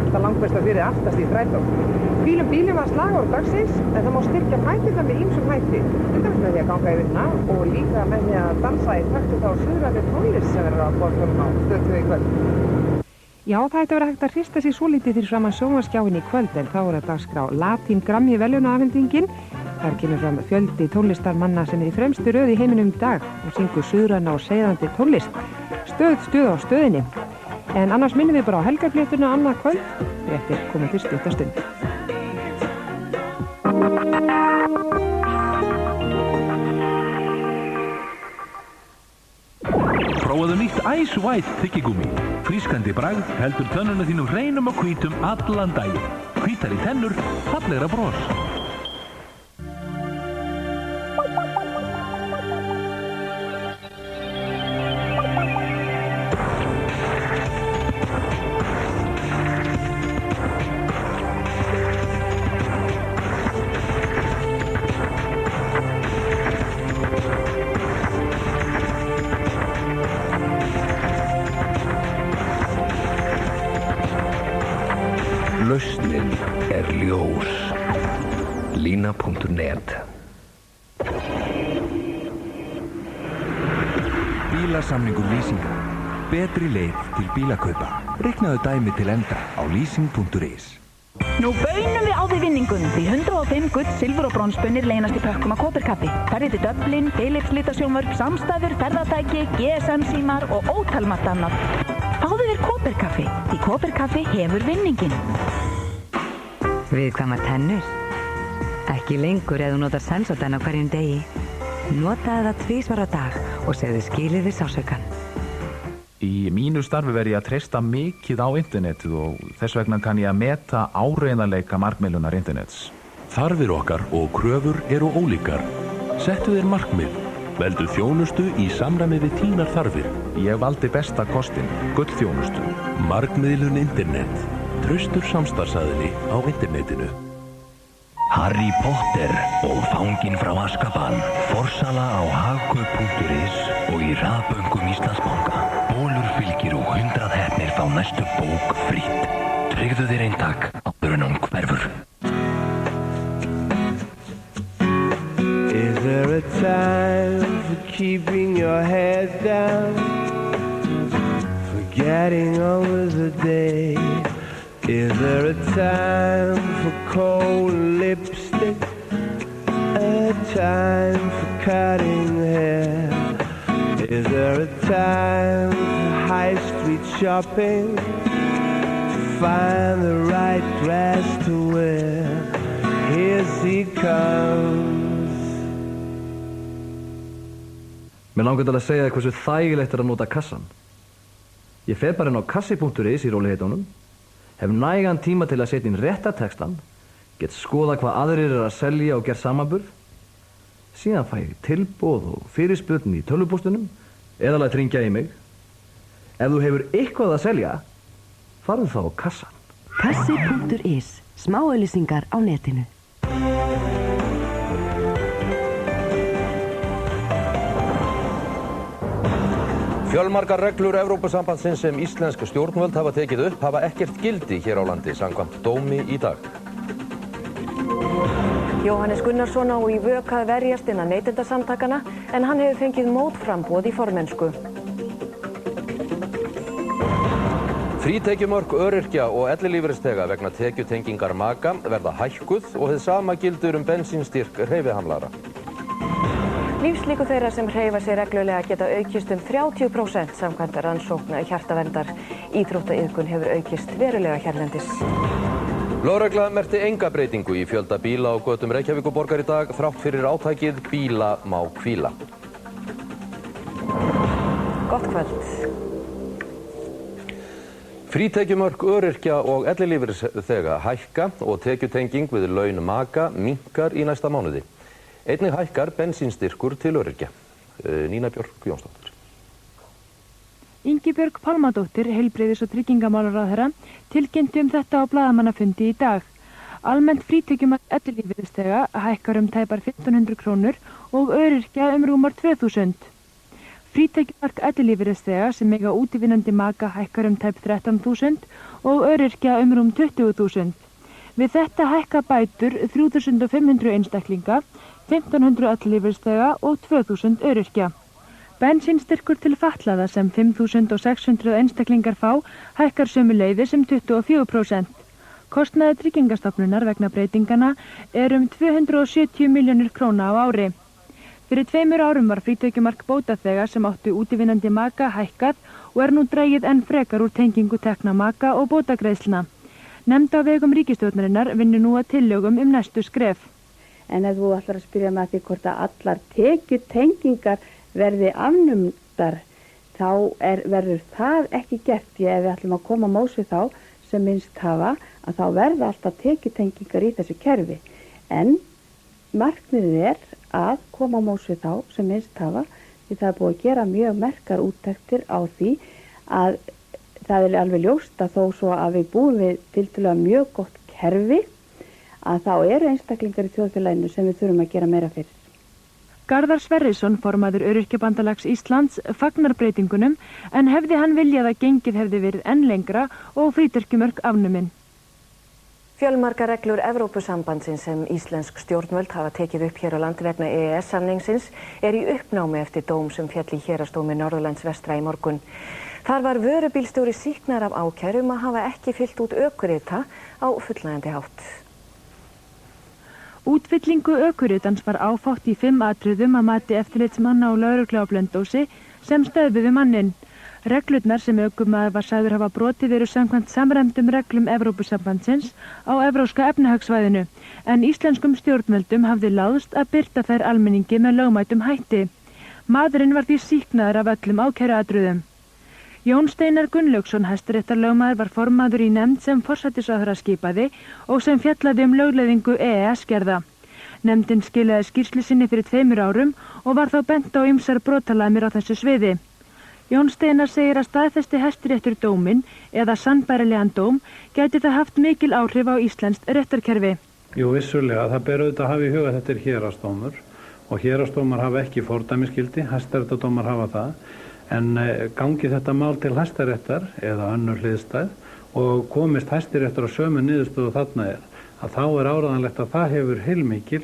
Þetta langbesta fyrir aftast í strætó. Bílum var slagorð dagsins, en það má styrkja fæturna með ýmsum hætti. Til dæmis með því að ganga yfirna og líka með því að dansa í takti þá suðrænu tónlist sem verður á borðum á Stöð 2 í kvöld. Já, það ætti að vera hægt að hrista sig svolítið fyrir framan sjónvarpsskjáinn í kvöld, en þá er að dagskrá Latin Grammy verðlaunaafhendingin. Þar kemur fram fjöldi tónlistarmanna sem í fremstu röð í heiminum í dag og syngur suðræna og seiðandi tónlist. Stuð á stöðinni. En annars minnum við bara á helgarfléttuna annað kvöld. Réttir komum til stuttastund. Prófaðu nýtt Ice White tyggigúmmí. Frískandi bragð heldur tönnunum þínum hreinum og hvítum allan daginn. Hvítari tennur, fallegra bros. Lausnin ljós. Lína.net. Bílasamningur lýsinga. Betri leið til bílakaupa. Reiknaðu dæmi til enda á leasing.is. Nú baunum við á því vinningum því 105 gull, silfur og bronsbunir leynast í pökkum af Kóperkaffi. Ferðir til Dublin, Philips litasjónvörp, samstæður, ferðatæki, GSM-símar og ótalmargt annað. Fáðu þér Kóperkaffi, því Kóperkaffi hefur vinningin. Viðkvæmar tennur? Ekki lengur ef þú notar Sensodyne á hverjum degi. Notaðu það 2 á dag og segðu skilið við sásaukann. Í mínu starfi verð ég að treysta mikið á internetið og þess vegna kann ég að meta áreiðanleika markmiðlunar internets. Þarfir okkar og kröfur eru ólíkar. Settu þér markmið. Veldu þjónustu í samræmi við þínar þarfir. Ég valdi besta kostin, gullþjónustu. Markmiðlun internet. Traustur samstarfsaðili á internetinu. Harry Potter og fanginn frá Azkaban. Forsala á hagkaup.is og í hraðböngum Íslandsbanka. Bólur fylgir og 100 heppnir fá næstu bók frítt. Tryggðu þér eintak áður en hún hverfur. Is there a time for keeping your head down? For getting over the day? Is there a time for cold lipstick? A time for cutting hair? Is there a time for high street shopping? To find the right dress to wear? Here she comes. Mér langar til að segja hversu þægilegt að nota kassan. Ég fer bara inn á kassi.is í róliheitunum, hef nægan tíma til að setja inn rétta textan, get skoða hvað aðrir að selja og gera samanburð, síðan fæ ég tilboð og fyrirspurn í tölvupóstunum eða læt hringja í mig. Ef þú hefur eitthvað að selja, farðu þá á kassan. Kassi.is, smáauglýsingar á netinu. Fjölmargar reglur Evrópusambandsins sem íslensk stjórnvöld hafa tekið upp hafa ekkert gildi hér á landi samkvæmt dómi í dag. Jóhannes Gunnarsson á í vök að verjast innan neytendasamtakana en hann hefur fengið mótframboð í formennsku. Frítekjumörk öryrkja og ellilífeyrisþega vegna tekjutengingar maka verða hækkuð og hið sama gildir bensínstyrk hreyfihamlara. Lífslíkur þeirra sem hreyfa sig reglulega geta aukist 30% samkvæmt rannsókn hjartaverndar. Íþróttaiðkun hefur aukist verulega hérlendis. Lögregla merkti enga breytingu í fjölda bíla á götum Reykjavíkurborgar í dag þrátt fyrir átakið Bíla má hvíla. Gott kvöld. Frítekjumörk öryrkja og ellilífeyrisþega hækka og tekjutenging við laun maka minnkar í næsta mánuði. Einnig hækkar bensínstyrkur til öryrkja. Nína Björk Jónsdóttir. Ingibjörg Pálmadóttir, heilbrigðis- og tryggingamálaráðherra, tilkynnti þetta á blaðamannafundi í dag. Almennt frítekjumörk ellilífeyrisþega hækkar tæpar 1.500 krónur og öryrkja rúmar 2.000. Frítekjumörk ellilífeyrisþega sem eiga útivinnandi maka hækkar tæp 13.000 og öryrkja rúm 20.000. Við þetta hækka bætur 3.500 einstaklinga, 1.500 ellilífeyrisþega og 2.000 öryrkja. Bensínstyrkur til fatlaða sem 5.600 einstaklingar fá hækkar sömuleiðis 24%. Kostnaður Tryggingastofnunar vegna breytingana 270 milljónir króna á ári. Fyrir 2 árum var frítekjumark bótaþega sem áttu útivinnandi maka hækkað og nú dregið enn frekar úr tengingu tekna maka og bótagreiðslna. Nefnd á vegum ríkisstjórnarinnar vinnur nú að tillögum næstu skref. En ef þú ætlar að spyrja með því hvort að allar tekjutengingar verði afnumdar, þá verður það ekki gert. Ef við ætlum að koma móts við þá sem minnst hafa, að þá verða alltaf tekjutengingar í þessu kerfi. En markmiðið að koma móts við þá sem minnst hafa, því það búið að gera mjög merkar úttektir á því að það alveg ljóst að þó svo að við búum við tiltölulega mjög gott kerfi, að þá eru einstaklingar í þjóðfélaginu sem við þurfum að gera meira fyrir. Garðar Sverrisson, formaður Öryrkjabandalags Íslands, fagnar breytingunum en hefði hann viljað að gengið hefði verið enn lengra og frítekjumörk afnumin. Fjölmargar reglur Evrópusambandsins sem íslensk stjórnvöld hafa tekið upp hér á landi vegna EES-samningsins í uppnámi eftir dóm sem féll í héraðsdómi Norðurlands vestra í morgun. Þar var vörubílstjóri sýknaður af ákæru að hafa ekki fyllt út ökurita á fullnægjandi hátt. Útfyllingu ökuritans var áfátt í 5 atriðum að mati eftirlitsmanna og lögreglu á Blönduósi sem stöðvuðu manninn. Reglurnar sem ökumaður var sagður hafa brotið samkvæmt samræmdum reglum Evrópusambandsins á evrópska efnahagssvæðinu, en íslenskum stjórnvöldum hafði láðst að birta þær almenningi með lögmætum hætti. Maðurinn var því sýknaður af öllum ákæruatriðum. Jón Steinar Gunnlaugsson, hæstaréttarlögmaður, var formaður í nefnd sem forsætisráðherra skipaði og sem fjallaði lögleiðingu EES-gerða. Nefndin skilaði skýrslu sinni fyrir 2 árum og var þá bent á ýmsar brotalamir á þessu sviði. Jón Steinar segir að staðfesti Hæstiréttur dóminn eða sannbærilegan dóm gæti það haft mikil áhrif á íslenskt réttarkerfi. Jú, vissulega, það ber auðvitað að hafa í huga að þetta er héraðsdómur og héraðsdómar hafa ekki fordæmisgildi, hæstaréttardómar hafa það. En gangi þetta mál til Hæstaréttar eða önnur hliðstæð og komist Hæstaréttar á sömu niðurstöðu þarna að þá áreiðanlegt að það hefur heilmikil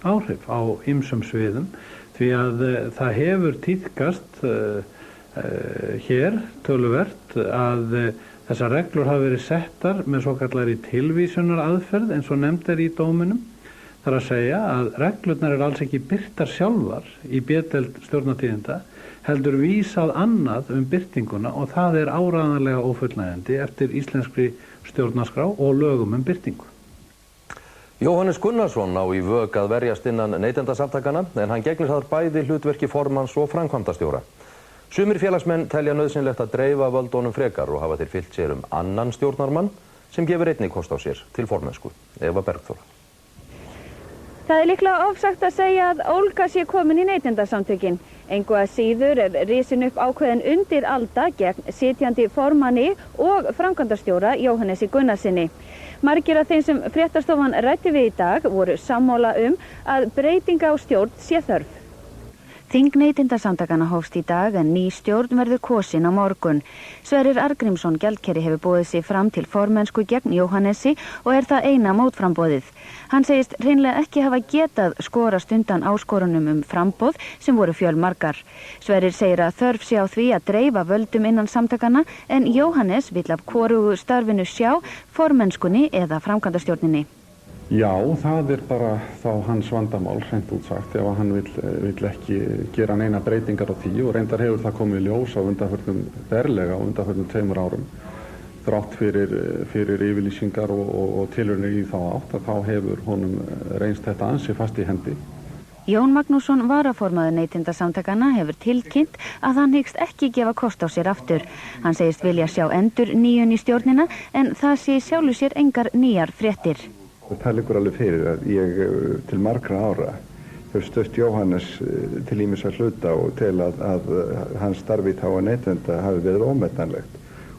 áhrif á ýmsum sviðum því að það hefur tíðkast hér töluvert að þessar reglur hafa verið settar með svokallari tilvísunar aðferð eins og nefnd í dóminum. Það er að segja að reglurnar alls ekki birtar sjálfar í B-deild Stjórnartíðinda heldur vísað annað birtinguna og það er áreiðanlega ófullnægjandi eftir íslenskri stjórnarskrá og lögum birtingu. Jóhannes Gunnarsson á í vök að verjast innan neytendasamtakana en hann gegnir þar bæði hlutverki formanns og framkvæmdastjóra. Sumir félagsmenn telja nauðsynlegt að dreifa völdunum frekar og hafa þeir fylgt sér annan stjórnarmann sem gefur einnig kost á sér til formennsku. Eva Bergþóra. Það líklega ofsagt að segja að ólga sé komin í neytendasamtökin. Engu að síður risin upp ákveðin undir alda gegn sitjandi formanni og framkvæmdastjóra Jóhannesi Gunnarsinni. Margir af þeim sem fréttastofan ræddi við í dag voru sammála að breytinga á stjórn sé þörf. Þing neytendasamtakana hófst í dag en ný stjórn verður kosin á morgun. Sverrir Arngrímsson gjaldkeri hefur boðið sig fram til formennsku gegn Jóhannesi og það eina mótframboðið. Hann segist hreinlega ekki hafa getað skorast undan áskorunum framboð sem voru fjölmargar. Sverrir segir að þörf sé á því að dreifa völdum innan samtakana en Jóhannes vill af hvorugu starfinu sjá, formennskunni eða framkvæmdastjórninni. Já, það bara þá hans vandamál, hreint útsagt, ef hann vill ekki gera neina breytingar á því og reyndar hefur það komið ljós á undanförnum berlega á undanförnum 2 árum. Þrátt fyrir yfirlýsingar og tilraunir í þá átt að þá hefur honum reynst þetta ansi fast í hendi. Jón Magnússon, varaformaður neytendasamtakana, hefur tilkynnt að hann hyggst ekki gefa kost á sér aftur. Hann segist vilja sjá endurnýjun í stjórnina en það sé í sjálfu sér engar nýjar fréttir. Það liggur alveg fyrir að ég til margra ára hefur stött Jóhannes til ýmissa hluta og til að hans starfi þá að neytenda hafi verið ómetanlegt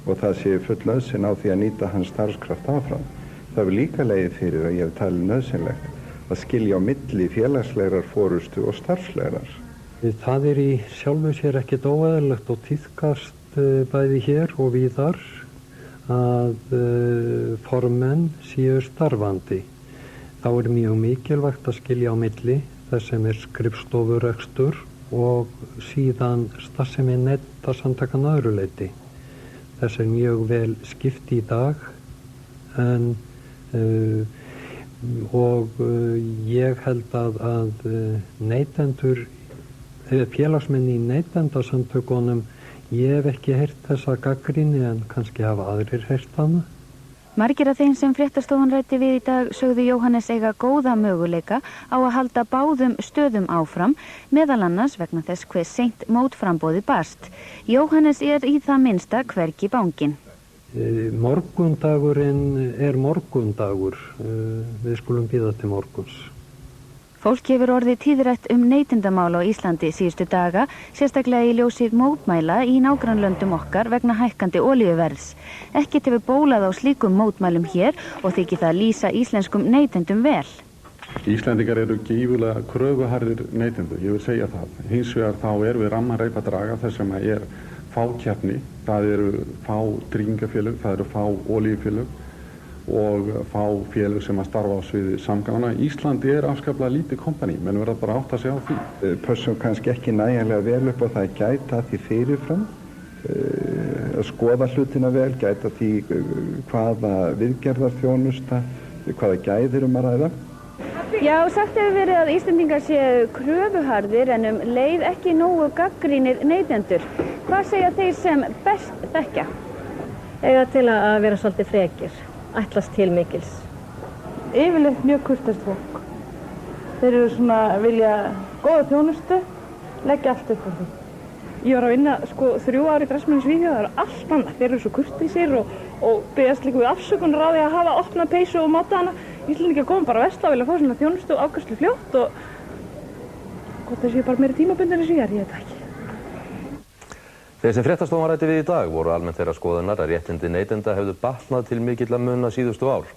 og það sé full nauðsyn á því að nýta hans starfskraft áfram. Það hefur líka legið fyrir að ég hef talið nauðsynlegt að skilja á milli félagslegrar forystu og starfslegrar. Það í sjálfu sér ekkert óeðlilegt og tíðkast bæði hér og víðar að formenn séu starfandi. Þá mjög mikilvægt að skilja á milli þess sem skrifstofurekstur og síðan starfsemi neytendasamtakanna öðru leyti. Þess mjög vel skipt í dag og ég held að neytendur, félagsmenn í neytendasamtökunum, ég hef ekki heyrt þessa gagnrýni en kannski hafa aðrir heyrt hana. Margir af þeim sem fréttastofan ræddi við í dag sögðu Jóhannes eiga góða möguleika á að halda báðum stöðum áfram, meðal annars vegna þess hve seint mótframboði barst. Jóhannes í það minnsta hvergi banginn. Morgundagurinn morgundagur. Við skulum bíða til morguns. Fólk hefur orðið tíðrætt neytendamál á Íslandi síðustu daga, sérstaklega í ljósi mótmæla í nágrannlöndum okkar vegna hækkandi olíuverðs. Ekkert hefur bólað á slíkum mótmælum hér og þykir það lýsa íslenskum neytendum vel. Íslendingar eru gífurlega kröfuharðir neytendur, ég vil segja það. Hins vegar þá við ramman reip að draga þar sem fákeppni. Það eru fá tryggingafélög, það eru fá olíufélög og fá félög sem að starfa á sviði samgangna. Íslandi afskaplega lítið kompani, menn verða bara átt að segja á því. Pössum kannski ekki nægjanlega vel upp og það gæta því fyrirfram, að skoða hlutina vel, gæta því hvaða viðgerðarþjónusta, hvaða gæðir að ræða. Já, sagt hefur verið að Íslendingar séu kröfuharðir en leið ekki nógu gagnrýnir neytendur. Hvað segja þeir sem best þekkja? Eiga til að vera svolítið frekir. Ætlast til mikils. Yfirleitt mjög kurteist fólk. Þeir eru vilja góða þjónustu, leggja allt upp á því. Ég var að vinna 3 ár í dressmenni Svíþjóð, það eru allt annað. Þeir eru svo kurteisir og beðast líka við afsökunar á því að hafa opna peysu og máta hana. Íslendingar koma bara vestra og vilja fá svona þjónustu og afgreiðslu fljótt og gott að séu bara meiri tímabundin en Svíar, ég veit ekki. Þeir sem fréttastofan ræddi við í dag voru almennt þeirra skoðunar að réttindi neytenda hefðu batnað til mikilla muna síðustu ár.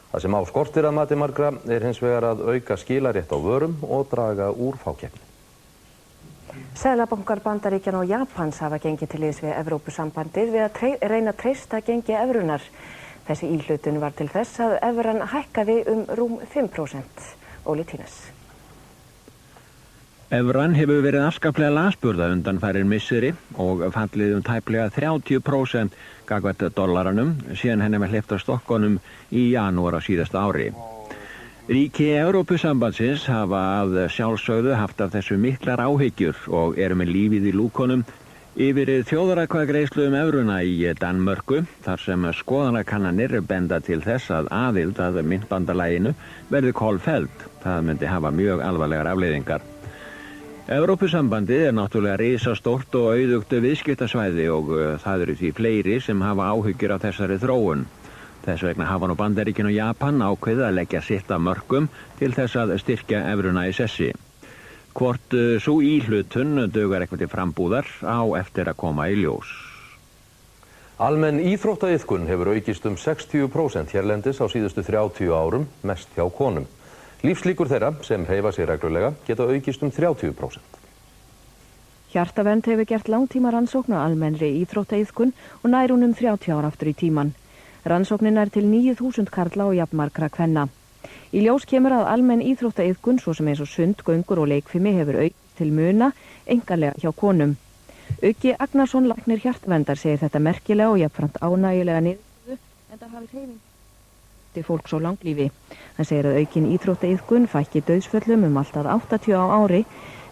Það sem á skortir að mati margra hins vegar að auka skilarétt á vörum og draga úr fákeppni. Seðlabankar Bandaríkjanna og Japans hafa gengið til liðs við Evrópusambandið við að reyna að treysta gengi evrunar. Þessi íhlutun var til þess að evran hækkaði rúm 5%. Óli Tínes. Evran hefur verið afskaplega lasburða undanfærin misseri og fallið tæplega 30% gagnvart dollaranum síðan henni var hleypt af stokkunum í janúar á síðasta ári. Ríki Evrópusambandsins hafa að sjálfsögðu haft af þessu miklar áhyggjur og eru með lífið í lúkunum Yfir þjóðaratkvæðagreiðslu evruna í Danmörku, þar sem skoðanakannanir benda til þess að aðild að myntbandalaginu verði kolfelld. Það myndi hafa mjög alvarlegar afleiðingar. Evrópusambandið náttúrulega risastórt og auðugt viðskiptasvæði og það eru því fleiri sem hafa áhyggjur af þessari þróun. Þess vegna hafa nú Bandaríkin og Japan ákveðið að leggja sitt af mörkum til þess að styrkja evruna í sessi. Hvort sú íhlutun dugar eitthvað til frambúðar á eftir að koma í ljós. Almenn íþróttaiðkun hefur aukist 60% hérlendis á síðustu 30 árum, mest hjá konum. Lífslíkur þeirra sem hreyfa sig reglulega geta aukist 30%. Hjartavernd hefur gert langtíma rannsókn á almennri íþróttaiðkun og nær hún 30 ár aftur í tíman. Rannsóknin er til 9.000 karla og jafnmargra kvenna. Í ljós kemur að almenn íþróttaiðkun, svo sem eins og sund, göngur og leikfimi, hefur aukist til muna einkanlega hjá konum. Uggi Agnarsson, læknir hjartaverndar, segir þetta merkilega og jafnframt ánægjulega niðurstöðu, en það hafi hreyfing til fólks á langlífi. Hann segir að aukin íþróttaiðkun fækki dauðsföllum allt að 80 á ári,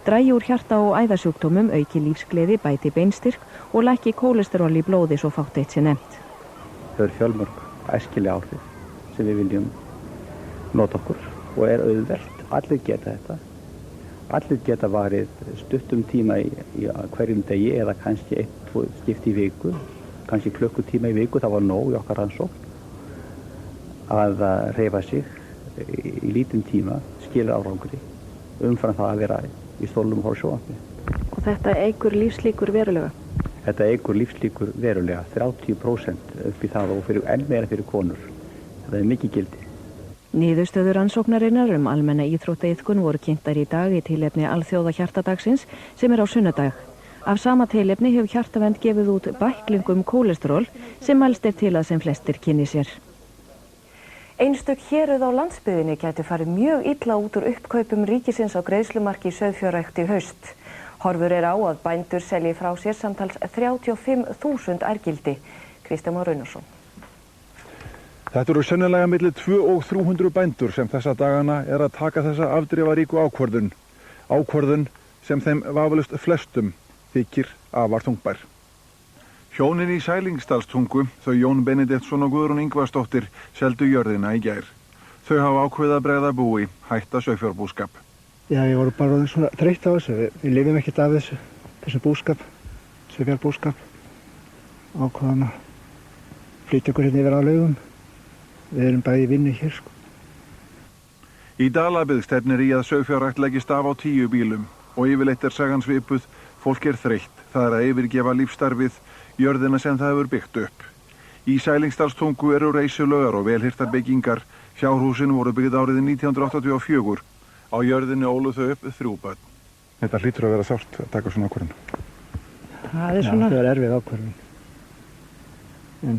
dragi úr hjarta- og æðasjúkdómum, auki lífsgleði, bæti beinstyrk og lækki kólesteról í blóði svo fátt eitt sé nefnt. Það eru fjölmörg æskileg áhrif sem við viljum nota okkur og er auðvelt. Allir geta þetta. Allir geta varið stuttum tíma í hverjum degi eða kannski 1-2 skipti í viku, kannski klukkutíma í viku, það var nóg í okkar rannsókn, að hreyfa sig í lítinn tíma skilur árangri umfram það að vera í stólnum og horfa á sjónvarpi. Og þetta eykur lífslíkur verulega? Þetta eykur lífslíkur verulega, 30% upp í það og enn meira fyrir konur. Þetta er mikið gildi. Niðurstöður rannsóknarinnar almenna íþróttaiðkun voru kynntar í dag í tilefni alþjóða hjartadagsins sem er á sunnudag. Af sama tilefni hefur Hjartavernd gefið út bækling kólesteról sem mælst til að sem flestir kynni sér. Einstök héruð á landsbyggðinni gæti farið mjög illa út úr uppkaupum ríkisins á greiðslumarki í sauðfjárrækt í haust. Horfur á að bændur selji frá sér samtals 35.000 ærgildi. Kristján Már Raunarsson. Þetta eru sennilega milli 200 og 300 bændur sem þessa dagana að taka þessa afdrifaríku ákvörðun. Ákvörðun sem þeim vafalaust flestum þykir afar þungbær. Hjónin í Sælingsdalstungu, þau Jón Benediktsson og Guðrún Ingvarsdóttir, seldu jörðina í gær. Þau hafa ákveðið að bregða búi, hætta sauðfjárbúskap. Já, ég voru bara svona þreytt á þessu. Við lifum ekkert af þessu búskap, sauðfjárbúskap. Ákveðan að flytja okkur hérna yfir á Laugum. Við erum bæði í vinnu hér, sko. Í Dalabyggð stefnir í að sauðfjárrækt leggist af á 10 bílum og yfirleitt sagan svipuð, fólk þreytt, það að yfirgefa lífsstarfið, jörðina sem það hefur byggt upp. Í Sælingsdalstungu eru reisulaugar og velhirtar byggingar. Fjárhúsin voru byggð árið 1984. Á jörðinni ólu þau upp 3 börn. Þetta hlýtur að vera sárt að taka svona ákvörðun. Það er svona... Já, það er erfið ákvörðun. En...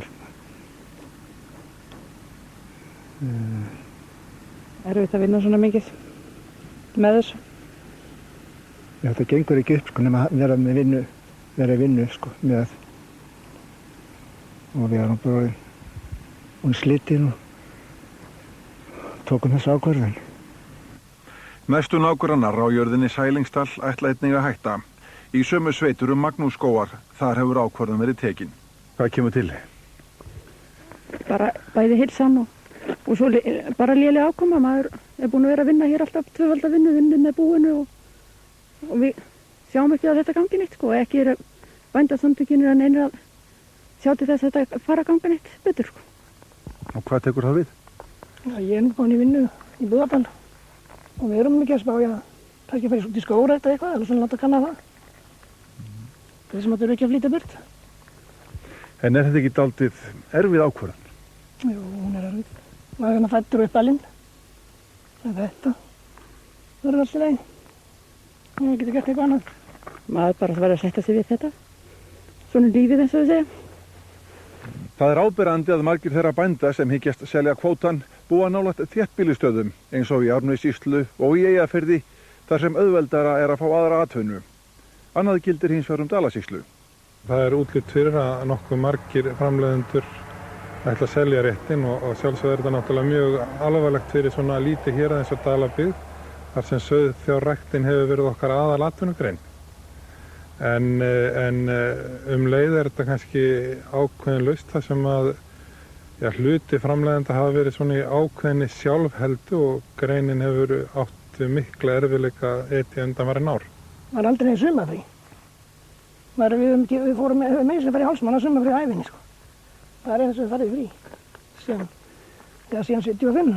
Erfitt að vinna svona mikið með þessu. Já, þetta gengur ekki upp, sko, nema vera í vinnu, sko, með og við erum bara hún slitinn og tókum þessu ákvörðun. Næstu nágrannar á jörðinni Sælingsdal ætla einnig að hætta. Í sömu sveitur Magnússkógar, þar hefur ákvörðun verið tekin. Hvað kemur til? Bara bæði heilsan og svo bara léleg ákoma. Maður er búin að vera að vinna hér alltaf tvöfalda vinnu með búinu og við sjáum ekki að þetta gangi neitt, sko, ekki bændasamtökin að neina að sjá til þess að þetta fara að ganga neitt betur, sko. Og hvað tekur það við? Já, ég er nú búin í vinnu í Búðardal og við erum ekki að spá að kannski fara út í skógrækt eitthvað, eða svona láta kanna það. Þessum að þau eru ekki að flytja burt. En þetta ekki dálítið erfið ákvörðun? Jú, hún er erfið. Maður er fæddur upp alinn. Þetta verður allt í lagi. Ég geti gert eitthvað annað. Maður bara verður að setja sig við þetta. Svona lífið eins og við segja. Það er áberandi að margir þeirra bænda sem hyggjast selja kvótan búa nálægt þéttbýlistöðum eins og í Árnessýslu og í Eyjafirði þar sem auðveldara er að fá aðra atvinnu. Annað gildir hins vegar Dalasýslu. Það er útlit fyrir að nokkuð margir framleiðendur ætla að selja réttin og sjálfsögðu er þetta náttúrulega mjög alvarlegt fyrir svona lítið hér eins og Dalabyggð þar sem sauðfjárræktin hefur verið okkar aðal atvinnugrein. En leið þetta kannski ákveðin lausn þar sem að hluti framleiðenda hafa verið svona í ákveðinni sjálfheldu og greinin hefur átt mikla erfiðleika undanfarin ár. Það var aldrei sumarfrí. Við fórum með sem farið í Hálsmann á sumarfrí á ævinni sko. Það er eins og við farið frí. Síðan 75.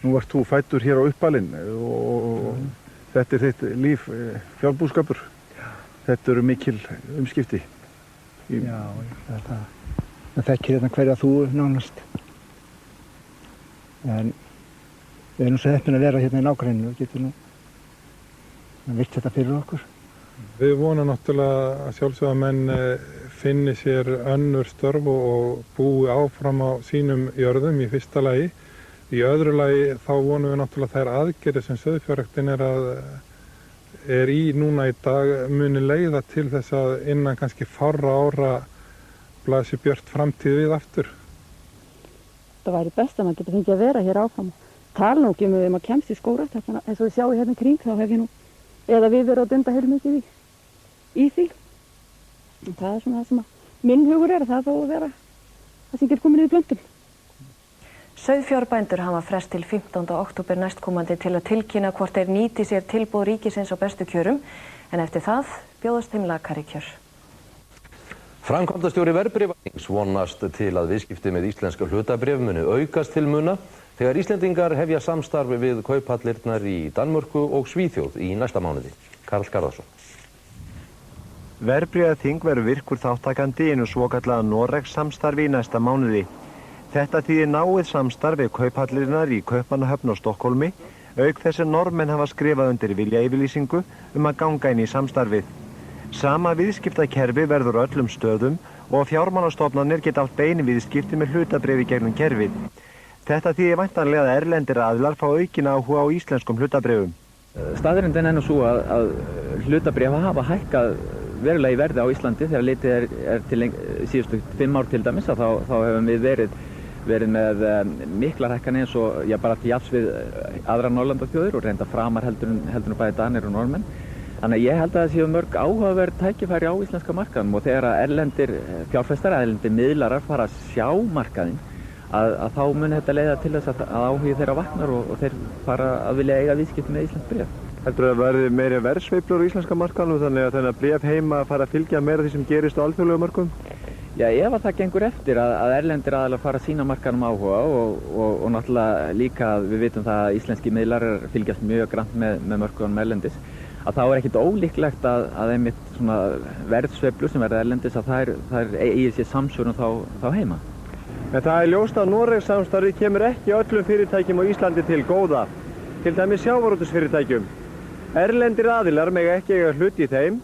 Nú ert þú fæddur hér á uppalinn og þetta er þitt líf, fjárbúskapur. Þetta eru mikil umskipti. Já, það þekkir hérna hverja þú nánast. En við erum svo heppin að vera hérna í nágrenninu og getum nú virt þetta fyrir okkur. Við vonum náttúrulega að sjálfsögða menn finni sér önnur störf og búi áfram á sínum jörðum í fyrsta lagi. Í öðru lagi þá vonum við náttúrulega þær aðgerðir sem sauðfjárræktin er í núna í dag muni leiða til þess að innan kannski fárra ára blasi björt framtíð við aftur. Það væri best að maður geti fengið að vera hér áfram. Tala nú ekki um að maður kemst í skógrækt, eins og við sjáum hérna kring þá hef ég nú, eða við verðum að dunda heilmikið í því. En það er svona það sem að minn hugur er, það þó að vera það sem getur komin í plöntum. Sauðfjárbændur hafa frest til 15. október næstkomandi til að tilkynna hvort þeir nýti sér tilboð ríkisins á bestu kjörum, en eftir það bjóðast þeim lakari kjör. Framkvæmdastjóri verðbréfaþings vonast til að viðskipti með íslenska hlutabréf muni aukast til muna þegar Íslendingar hefja samstarfi við kauphallirnar í Danmörku og Svíþjóð í næsta mánuði. Karl Garðarsson. Verðbréfaþing verður virkur þáttakandi í einu svokallaða Noregs samstarfi í næsta mánuði. Þetta þýðir náið samstarf við kauphallirnar í Kaupmannahöfn og Stokkhólmi, auk þess að Norðmenn hafa skrifað undir viljayfirlýsingu að ganga inn í samstarfið. Sama viðskiptakerfi verður á öllum stöðum og fjármálastofnanir geta átt bein viðskipti með hlutabréf í gegnum kerfið. Þetta þýðir væntanlega að erlendir aðilar fá aukin áhuga á íslenskum hlutabréfum. Staðreyndin er nú sú að hlutabréf hafa hækkað verulega í verði á Íslandi þegar litið er til síðustu 5 ár til dæmis þá hefum við verið með miklar hækkanir eins og bara til jafns við aðra Norðurlandaþjóðir og reynda framar heldur bæði Danir og Norðmenn. Þannig að ég held að það séu mörg áhugaverð tækifæri á íslenska markaðnum og þegar erlendir fjárfestar, erlendir miðlarar fara að sjá markaðinn að þá muni þetta leiða til þess að áhugi þeirra vaknar og þeir fara að vilja eiga viðskipti með íslensk bréf. Heldur það að verði meiri verðsveiflur á íslenska markaðnum þannig að bréf heima fara að fylgja meira því sem gerist á alþjóðlegu mörkuðum? Já, ef að það gengur eftir að erlendir aðilar fara að sýna markaðnum áhuga og náttúrulega líka við vitum það að íslenski miðlarar fylgjast mjög grannt með mörkuðunum erlendis, að þá er ekkit ólíklegt að einmitt svona verðsveiflur sem verða erlendis að þær eigi sér samsvörun þá heima. En það er ljóst að Noregs samstarfið kemur ekki öllum fyrirtækjum á Íslandi til góða, til dæmis sjávarútvegsfyrirtækjum. Erlendir aðilar mega ekki eiga hlut í þeim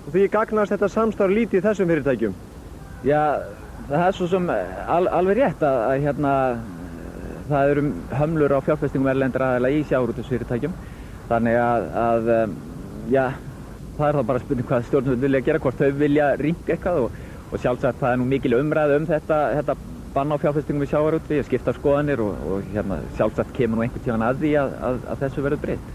og því gagnast þetta samstarf lítið þessum fyrirtækjum. Já, það er svo sem alveg rétt að það eru hömlur á fjárfestingum erlendir aðila í sjávarútvegsfyrirtækjum. Þannig að það er þá bara spurning hvað stjórnvöld vilja gera, hvort þau vilja rýmka eitthvað og sjálfsagt það er nú mikil umræða þetta bann á fjárfestingum við sjávarútvegi, skipta skoðanir og sjálfsagt kemur nú einhvern tímann að því að þessu verður breytt.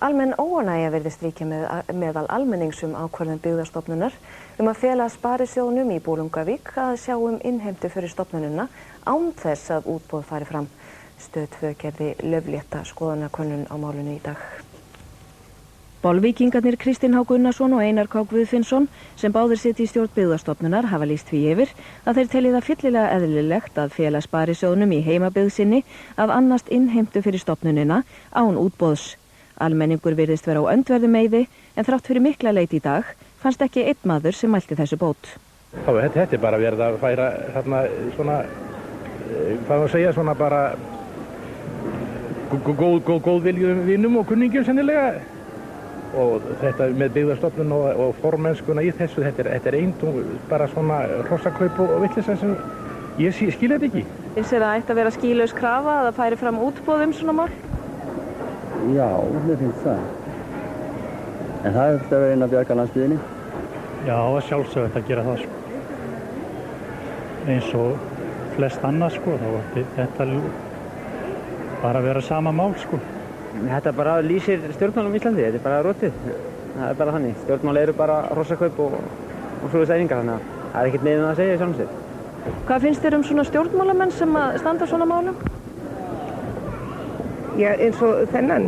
Almenn óánægja virðist ríkja meðal almennings ákvörðun Byggðastofnunar að fela sparisjóðnum í Bolungarvík að sjá innheimtu fyrir stofnunina án þess að útboð fari fram. Stöð 2 gerði lauflétta skoðanakönnun á málinu í dag. Bolvíkingarnir Kristinn H. Gunnarsson og Einar K. Guðfinnsson sem báðir sitja í stjórn Byggðastofnunar hafa lýst því yfir að þeir telji það fyllilega eðlilegt að fela sparisjóðnum í heimabyggð sinni að annast innheimtu fyrir stofnunina án útboðs. Almenningur virðist vera á öndverðu meiði en þrátt fyrir mikla leit í dag fannst ekki einn maður sem mælti þessu bót. Þetta er bara verið að færa svona, hvað maður segja, svona bara góð viljum vinum og kunningjum sennilega. Og þetta með Byggðastofnun og formennskuna í þessu, þetta er bara svona hrossakaup og vitleysa sem ég skil þetta ekki. Finnst þér að ætti að vera skýlaus krafa að það færi fram útboð svona mál? Já, mér finnst það. En það er eftir að vera inn að bjarga landsbyggðinni. Já, sjálfsögðu að gera það eins og flest annað þá þetta bara vera sama mál Þetta bara lýsir stjórnmálum í Íslandi, þetta er bara rotið. það bara þannig. Stjórnmál eru bara hrossakaup og svoleiðis æfingar, þannig að það ekkert neitt að segja í sjálfum sér. Hvað finnst þér svona stjórnmálamenn sem að standa svona málum? Já, eins og þennan.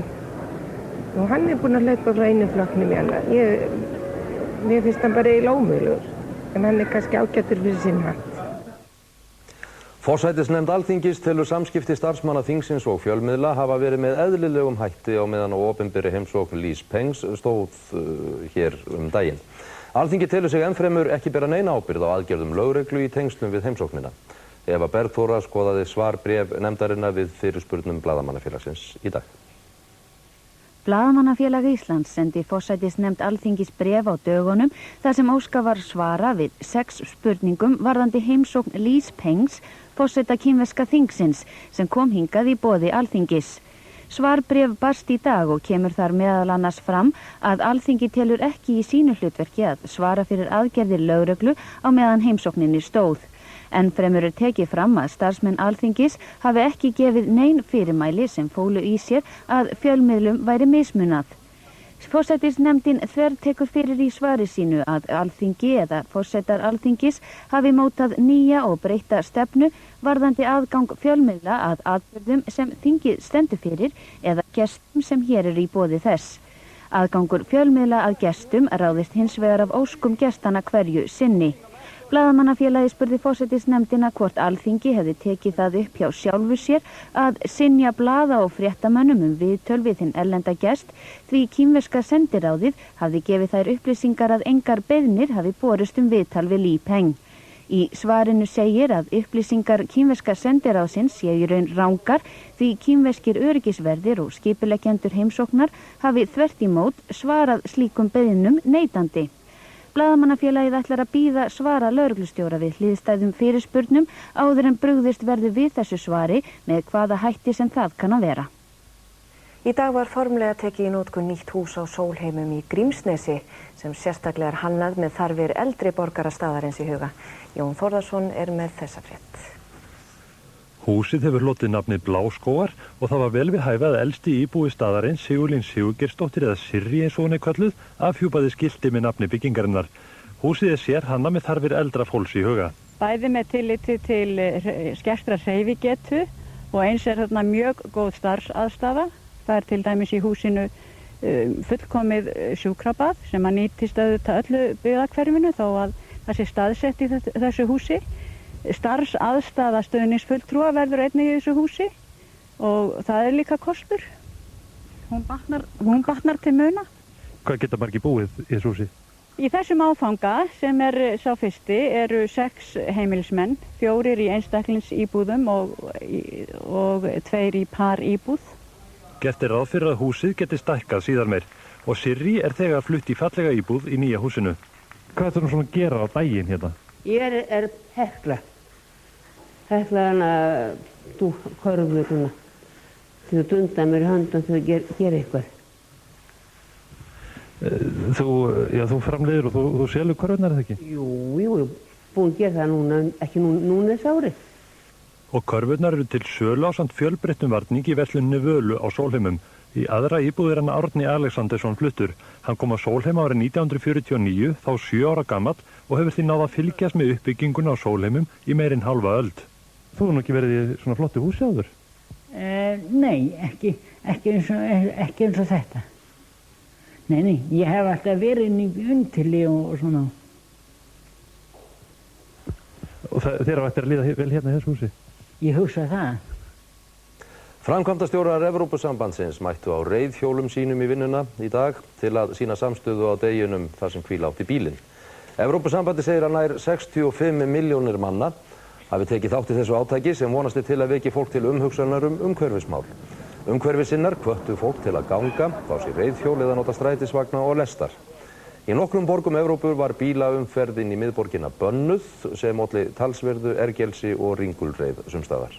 Og hann búinn að hlaupa frá einu flokknum í annað. Mér finnst hann bara eiginlega ómögulegur. En hann kannski ágættur fyrir sinn hatt. Forsætisnefnd Alþingis telur samskipti starfsmanna þingsins og fjölmiðla hafa verið með eðlilegum hætti á meðan á opinberi heimsókn Lys Pengs stóð hér daginn. Alþingi telur sig ennfremur ekki bera neina ábyrgð á aðgerðum lögreglu í tengslum við heimsóknina. Eva Bergþóra skoðaði svarbréf nefndarinnar við fyrirspurnum Blaðamannafélagsins í dag. Blaðamannafélag Íslands sendi forsætisnefnd Alþingis bréf á dögunum þar sem óskað var svara við 6 spurningum varðandi heimsókn Lys Pengs, forseta kínverska þingsins, sem kom hingað í boði Alþingis. Svarbréf barst í dag og kemur þar meðal annars fram að Alþingi telur ekki í sínu hlutverki að svara fyrir aðgerðir lögreglu á meðan heimsókninni stóð. Ennfremur tekið fram að starfsmenn Alþingis hafi ekki gefið nein fyrirmæli sem fólu í sér að fjölmiðlum væri mismunað. Forsætisnefndin þvertekur fyrir í svari sínu að Alþingi eða forsetar Alþingis hafi mótað nýja og breytta stefnu varðandi aðgang fjölmiðla að atburðum sem þingið stendur fyrir eða gestum sem hér í boði þess. Aðgangur fjölmiðla að gestum ráðist hins vegar af óskum gestana hverju sinni. Blaðamannafélagi spurði forsætisnefndina hvort Alþingi hefði tekið það upp hjá sjálfu sér að synja blaða og fréttamönnum viðtöl við hinn erlenda gest því kínverska sendiráðið hafði gefið þær upplýsingar að engar beiðnir hafi borist viðtal við Lys Peng. Í svarinu segir að upplýsingar kínverska sendiráðsins séu í raun rangar því kínverskir öryggisverðir og skipuleggjendur heimsóknar hafi þvert í mót svarað slíkum beiðnum neitandi. Blaðamannafélagið ætlar að bíða svara lögreglustjóra við hliðstæðum fyrirspurnum áður en brugðist verður við þessu svari með hvaða hætti sem það kann að vera. Í dag var formlega tekið í notkun nýtt hús á Sólheimum í Grímsnesi sem sérstaklega er hannað með þarfir eldri borgara staðarins í huga. Jón Þórðarsson er með þessa frétt. Húsið hefur hlotið nafnið Bláskógar og það var vel við hæfi að elsti íbúi staðarins Sigurlín Sigurgeirsdóttir eða Sirri eins og hún kölluð afhjúpaði skilti með nafni byggingarinnar. Húsið er sérhannað með þarfir eldra fólks í huga. Bæði með tilliti til skertra hreyfigetu og eins er þarna mjög góð starfsaðstaða. Það er til dæmis í húsinu fullkomið sjúkrabað sem að nýtist auðvitað öllu byggðahverfinu þó að það sé staðsett í þessu húsi. Starfsaðstaða stuðningsfulltrúa verður einnig í þessu húsi og það er líka kostur. Hún batnar til muna. Hvað geta margir búið í þessu húsi? Í þessum áfanga sem er sá fyrsti eru 6 heimilismenn, 4 í einstaklingsíbúðum og 2 í par íbúð. Gert er ráð fyrir að húsið geti stækkað síðar meir og Sirri er þegar flutt í fallega íbúð í nýja húsinu. Hvað ætlum svona að gera á daginn hérna? Ég er hekla hana körfur svona til að dunda mér í handan til að gera eitthvað. Þú framleiðir og þú selur körfurnar eða ekki? Jú, búin að gera það núna, ekki núna þess ári. Og körfurnar eru til sölu ásamt fjölbreyttum varning í verslunni Völu á Sólheimum. Í aðra íbúðir hann Árni Alexandersson fluttur. Hann kom á Sólheim árið 1949, þá 7 ára gamall og hefur því náð að fylgjast með uppbygginguna á Sólheimum í meirinn halva öld. Þú hefur nú ekki verið í svona flottu húsi áður? Nei, ekki eins og þetta. Nei, ég hef alltaf verið inn í Untili og svona. Og þér á eftir að líða vel hérna í þessu húsi? Ég hugsa það. Framkvæmdastjórar Evrópusambandsins mættu á reiðhjólum sínum í vinnuna í dag til að sýna samstöðu á deginum þar sem hvíla átti bílinn. Evrópusambandi segir að nær 65 milljónir manna hafi tekið þátt í þessu átaki sem vonast til að veki fólk til umhugsunar umhverfismál. Umhverfisinnar hvöttu fólk til að ganga, fá sér reiðhjól eða nota strætisvagna og lestar. Í nokkrum borgum Evrópu var bílaumferðin í miðborgina bönnuð sem olli talsverðu ergelsi og ringulreið sumstaðar.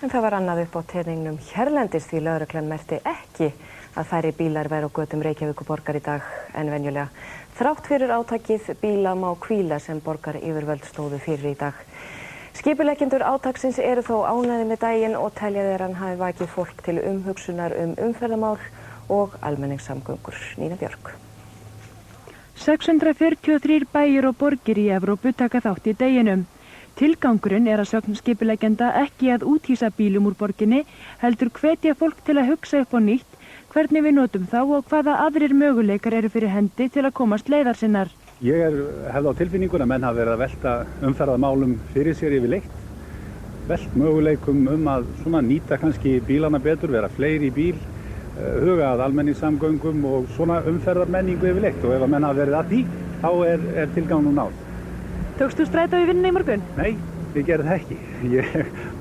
En það var annað upp á teningnum hérlendis því lögreglan merkti ekki að færri bílar væru á götum Reykjavíkurborgar í dag en venjulega. Þrátt fyrir átakið bíla má hvíla sem borgar yfirvöld stóðu fyrir í dag. Skipuleggjendur átaksins eru þó ánægðir með daginn og telja þeir hann hafi vakið fólk til umhugsunar umferðamál og almenningssamgöngur. Nína Björk. 643 bæir og borgir í Evrópu taka þátt í deginum. Tilgangurinn að sögn skipuleggjenda ekki að úthýsa bílum úr borginni, heldur hvetja fólk til að hugsa upp á nýtt hvernig við notum þá og hvaða aðrir möguleikar eru fyrir hendi til að komast leiðar sinnar. Ég hefði á tilfinningun að menn hafa verið að velta umferðarmálum fyrir sér yfirleitt. Velt möguleikum að nýta kannski bílana betur, vera fleiri í bíl, huga að almenningssamgöngum og svona umferðarmenningu yfirleitt. Og ef að menn hafa verið að því, þá er tilgangnum náð. Tókst þú strætó í vinnuna í morgun? Nei, ég gerði það ekki. Ég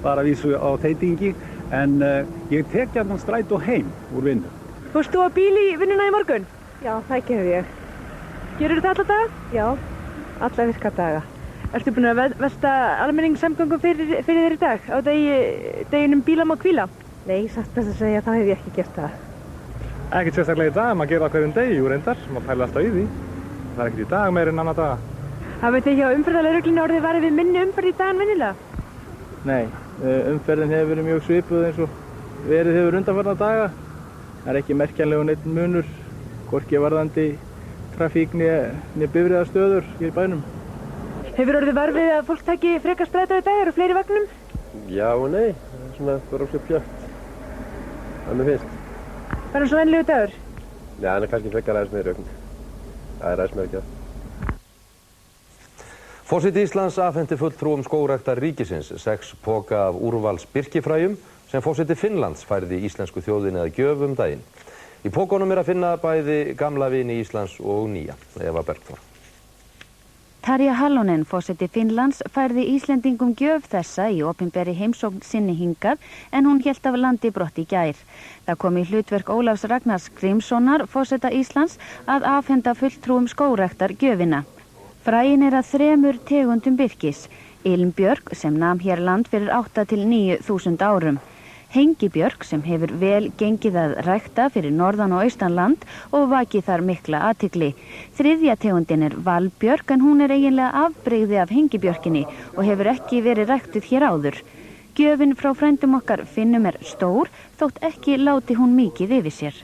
var að vísu á teitingi, en ég tek gjarnan strætó heim úr vinnu. Fórst þú á bíl í vinnuna í morgun? Já, það gerði ég. Gerur það alla daga? Já, alla virka daga. Ertu búin að velta almenningssamgöngum fyrir þér í dag á deginum bíla má hvíla? Nei, satt best að segja, þá hef ég ekki gert það. Ekkert sérstaklega í dag, maður gerir það hverjum degi, reyndar, maður pælir alltaf í því. Það er ekkert í dag meir en annar daga. Hafið þið hjá umferðarlögreglunni orðið varið við minni umferð í dag en venjulega? Nei, umferðin hefur verið mjög svipuð eins og verið hefur undanfarna daga. Það er ekki merkjanlegur neitt munur, hvorki varðandi trafík né bifreiðastöður hér í bænum. Hefur orðið varfið að fólk taki frekar strætó í dag, eru fleiri vagnum? Já og nei, það er svona bara ósveit pjöft. Það mér finnst. Bara svo venlegu dagur? Já, hann er kannski frekar aðeins meiri aukn. Það er aðeins meiri ekki það. Forseti Íslands afhenti fulltrúum skógræktar ríkisins 6 poka af úrvals birkifræjum sem forseti Finnlands færði íslensku þjóðinni að gjöf daginn. Í pokunum að finna bæði gamla vini Íslands og nýja, Eva Bergþór. Tarja Halonen, forseti Finnlands, færði Íslendingum gjöf þessa í opinberi heimsókn sinni hingað en hún hélt af landi brott í gær. Það kom í hlutverk Ólafs Ragnars Grímssonar, forseta Íslands, að afhenda fulltrúum skógræktar gjöfina. Fræin að 3 tegundum birkis, ilmbjörk sem nam hér land fyrir 8 til 9.000 árum, hengibjörk sem hefur vel gengið að rækta fyrir norðan og austanland og vakið þar mikla athygli. 3. tegundin valbjörk en hún eiginlega afbrigði af hengibjörkinni og hefur ekki verið ræktuð hér áður. Gjöfin frá frændum okkar Finnum stór, þótt ekki láti hún mikið yfir sér.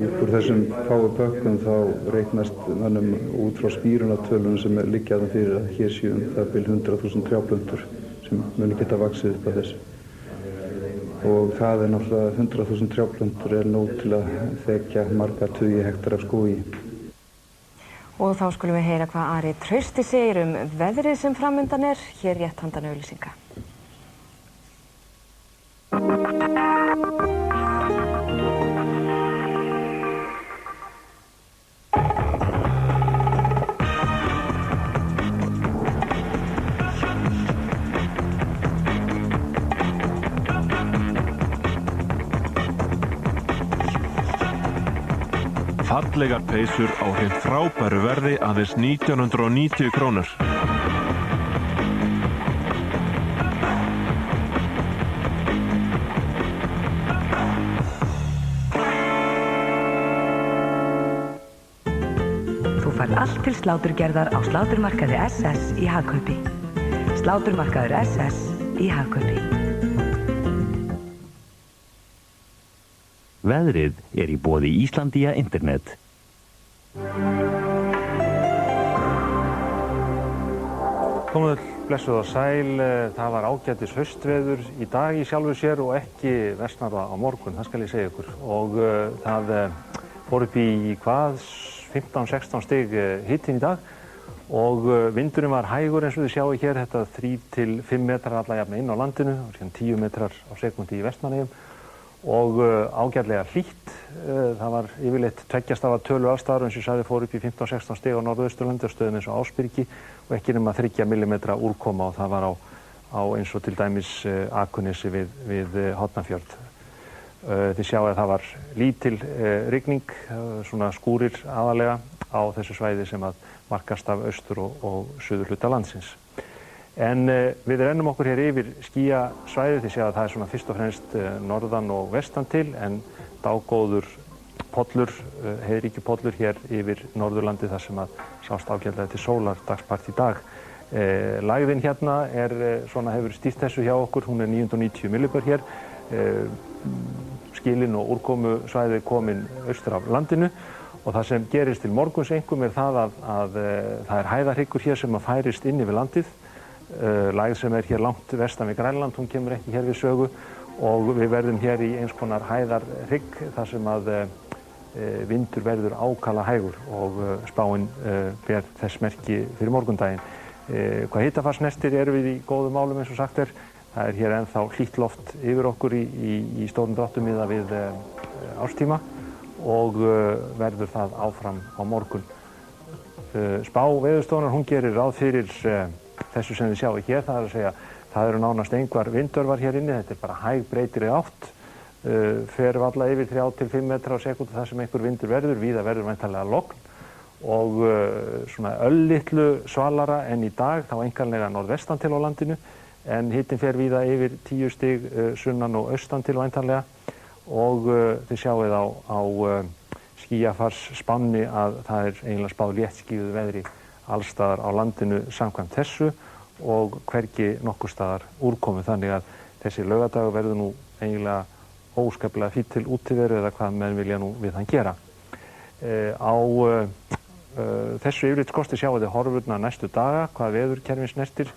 Úr þessum fáu pökkum þá reiknast mönnum út frá spírunatölunum sem liggja það fyrir að hér séu það bil 100.000 trjáplöntur sem muni geta vaxið upp af þessu. Og það náttúrulega 100.000 trjáplöntur nóg til að þekja marga tugi hektar af skógi. Og þá skulum við heyra hvað Ari Trausti segir veðrið sem framundan hér rétt handan auglýsinga. Fallegar peysur á hreint frábæru verði aðeins 1990 krónur. Þú færð allt til sláturgerðar á sláturmarkaði SS í Hagkaupi. Sláturmarkaður SS í Hagkaupi. Veðrið í boði Íslandia Internet. Komið blessuð og sæl, það var ágætis haustveður í dag í sjálfu sér og ekki versnar á morgun, það skal ég segja ykkur. Og það fór upp í 15-16 stig hitinn í dag og vindurinn var hægur eins og þið sjáu hér, þetta 3 til 5 metrar alla jafna inn á landinu og 10 metrar á sekundi í Vestmannaeyjum. Og ágætlega hlýtt, það var yfirleitt 2 stafa tölu afstæður eins og ég sagði fór upp í 15-16 stig á norðausturlandi og stöðum eins og Ásbyrgi og ekki nema 3 mm úrkoma og það var á eins og til dæmis Akurnesi við Hornafjörð. Þið sjáu að það var lítil rigning, svona skúrir aðalega á þessu svæði sem að markast af austur og suður hluta landsins. En við rennum okkur hér yfir skýjasvæði, þið séu að það svona fyrst og fremst norðan og vestan til en dágóður pollur, heiðríkjupollur hér yfir Norðurlandi þar sem að sást ágætlega til sólar dagspart í dag. Lægðin hérna svona hefur stýrt þessu hjá okkur, hún 990 millibör hér, skilin og úrkomusvæði komin austur af landinu Og það sem gerist til morguns einkum það að það hæðarhryggur hér sem færist inn yfir landið. Lægð sem hér langt vestan við Grænland, hún kemur ekki hér við sögu og við verðum hér í eins konar hæðarhrygg þar sem að vindur verður ákala hægur og spáin ber þess merki fyrir morgundaginn. Hvað hitafarsnestir erum við í góðum málum eins og sagt Það hér ennþá hlýtt loft yfir okkur í stórum dráttum miðað við árstíma og verður það áfram á morgun. Spá Veðurstofunnar, hún gerir ráð fyrir þessu sem þið sjáu hér, það að segja, það eru nánast engar vindörvar hér inni, þetta bara hæg breytileg átt, fer varla yfir 3 til 5 metra á sekúndu þar sem einhver vindur verður, víða verður væntanlega logn og svona öllitlu svalara en í dag, þá einkanlega norðvestan til á landinu, en hitinn fer víða yfir 10 stig sunnan og austan til væntanlega og þið sjáið á skýjafarsspanni að það eiginlega spáð léttskýjuðu veðri allstaðar á landinu samkvæmt þessu og hvergi nokkur staðar úrkomu, þannig að þessi laugardagur verður nú eiginlega óskaplega fínn til útiveru eða hvað menn vilja nú við hann gera. Á þessu yfirlitskorti sjáum við horfurnar næstu daga, hvað veðurkerfin snertir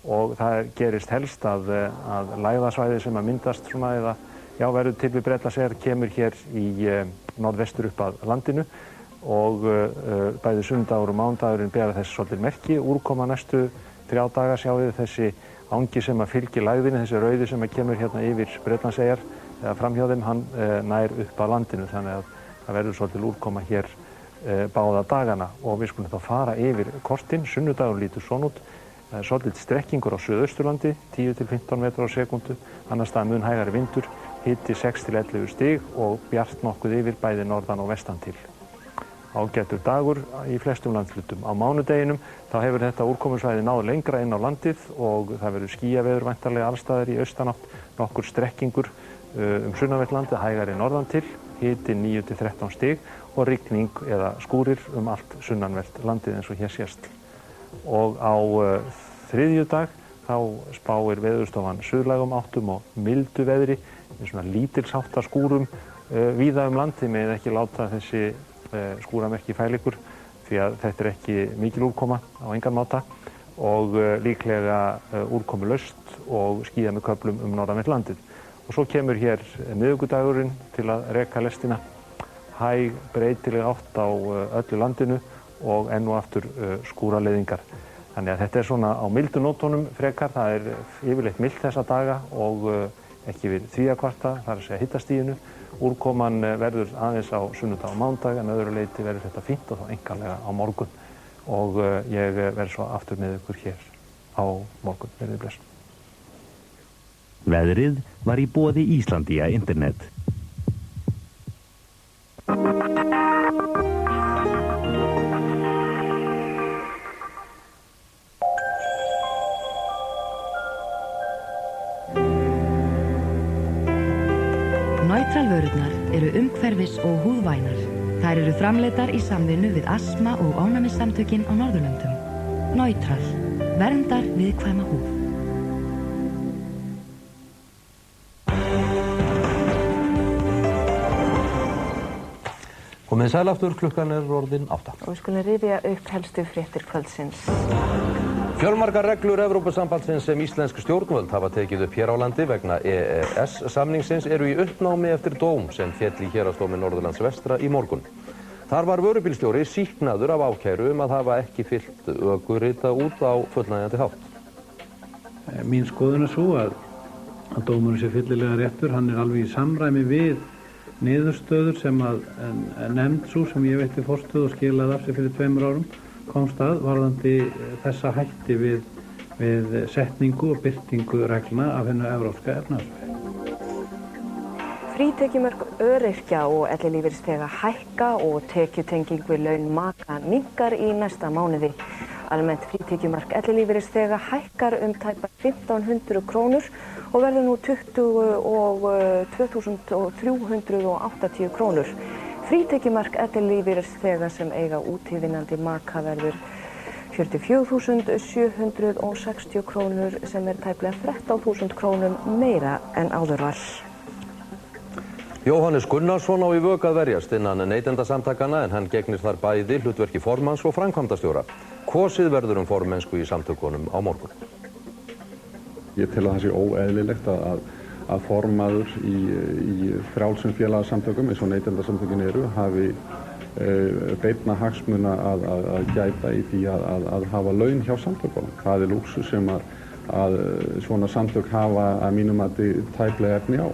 og það gerist helst að lægðasvæði sem að myndast svona eða verður til við Bretlandseyjar kemur hér í norðvestur upp að landinu og bæði sunnudagur og mánudagurinn bera þess svolítið merki. Úrkoma næstu 3 daga sjáum við þessi angi sem að fylgir lægðinni, þessi rauði sem að kemur hérna yfir Bretlandseyjar eða framhjá þeim, hann nær upp að landinu þannig að það verður svolítið úrkoma hér báða dagana og við skulum þá fara yfir kortin. Sunnudagur lítur svona út. Það er svolítið strekkingur á Suðausturlandi, 10 til 15 metrar á sekúndu, annars staðar mun hægari vindur, hiti 6 til 11 stig og bjart nokkuð yfir bæði norðan og vestan til. Ágætur dagur í flestum landshlutum. Á mánudeginum þá hefur þetta úrkomusvæði náð lengra inn á landið og það verður skýjaveður væntanlega allstaðar í austanátt, nokkur strekkingur sunnanvert landið, hægari norðan til, hiti 9 til 13 stig og rigning eða skúrir allt sunnanvert landið eins og hér sést. Og á þriðjudag þá spáir Veðurstofan suðlægum áttum og mildu veðri með svona lítilsháttar skúrum víða landið með ekki láta þessi skúramerki fæla ykkur því að þetta ekki mikil úrkoma á engan máta og líklega úrkomulaust og skýjað með köflum norðanvert landið. Og svo kemur hér miðvikudagurinn til að reka lestina, hæg breytileg átt á öllu landinu og enn og aftur skúraleiðingar. Þannig að þetta svona á mildu nótunum frekar, það yfirleitt mild þessa daga og ekki við 3. kvarta, það að segja hittastiginu. Úrkoman verður aðeins á sunnudag og mánudag en öðru leyti verður þetta fínt og þá einkanlega á morgun og ég verður svo aftur með ykkur hér á morgun. Verðið bless. Veðrið var í boði Íslandia Internet. Neutralvörurnar eru umhverfis- og húðvænar. Þær eru framleiddar í samvinnu við astma- og ónæmissamtökin á Norðurlöndum. Neutral. Verndar viðkvæma húð. Komið sæl aftur, klukkan orðin 8. Og við skulum rifja upp helstu fréttir kvöldsins. Fjölmargar reglur Evrópusambandsins sem íslensk stjórnvöld hafa tekið upp hér á landi vegna EES-samningsins eru í uppnámi eftir dóm sem féll í héraðsdómi Norðurlands vestra í morgun. Þar var vörubílstjóri sýknaður af ákæru að hafa ekki fylgt ökurita út á fullnægjandi hátt. Mín skoðun svo að dómurinn sé fyllilega réttur, hann alveg í samræmi við niðurstöður sem að nefnd svo sem ég veitti forstöð og skilaði af sig fyrir 2 árum komst að varðandi þessa hætti við setningu og birtingu reglna af hennu evrópska efnahagssvæði. Frítekjumörk öryrkja og ellilífeyrisþega hækka og tekjutenging við laun maka minnkar í næsta mánuði. Almennt frítekjumark ellilífeyrisþega hækkar tæpar 1.500 krónur og verður nú 22.380 krónur. Frítekjumark ellilífeyrisþega sem eiga útivinnandi maka verður 44.760 krónur sem tæplega 13.000 krónum meira en áður var. Jóhannes Gunnarsson á í vök að verjast innan neytendasamtakana en hann gegnir þar bæði hlutverki formanns og framkvæmdastjóra. Kosið verður formennsku í samtökunum á morgun. Ég tel að það sé óeðlilegt að formaður í frjálsum félagasamtökum eins og neytendasamtökin eru hafi beinna hagsmuna að gæta í því að hafa laun hjá samtökunum. Það lúxus sem að svona samtök hafa að mínum tæplega efni á.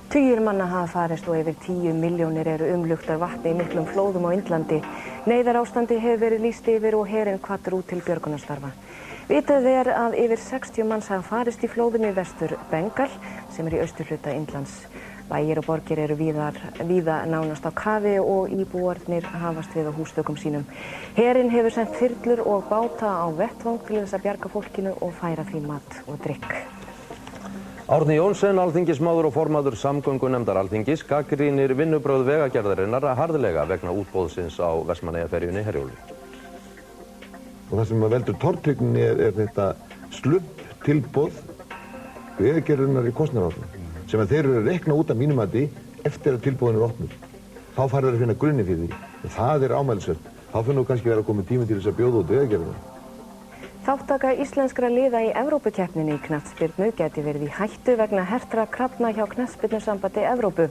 Tugir manna hafa farist og yfir 10 milljónir eru umluktar vatni í miklum flóðum á Indlandi. Neyðarástandi hefur verið lýst yfir og herinn hvattur út til björgunarstarfa. Vitað að yfir 60 manns hafa farist í flóðum í vestur Bengal sem í austurhluta Indlands. Bæir og borgir eru víða nánast á kafi og íbúarnir hafast við á húsþökum sínum. Herinn hefur sent þyrlur og báta á vettvang til þess að bjarga fólkinu og færa því mat og drykk. Árni Jónsson, alþingismaður og formaður samgöngunefndar Alþingis, gagnrýnir vinnubrögð Vegagerðarinnar harðlega vegna útboðsins á Vestmannaeyjafferjunni Herjólfi. Og það sem veldur tortryggninni er þetta slupp tilboð Vegagerðarinnar í kostnaðaráætlun sem að þeir eru að reikna út af mínum mati eftir að tilboðin opnuð. Þá fara þeir að finna grunni fyrir því. Og það ámælisvert. Þá finnum við kannski vera að koma tími til þess að bjóða út Vegagerðina. Þáttaka íslenskra liða í Evrópukeppninni í knattspyrnu gæti verið í hættu vegna hertra krafna hjá knattspyrnusambandi Evrópu.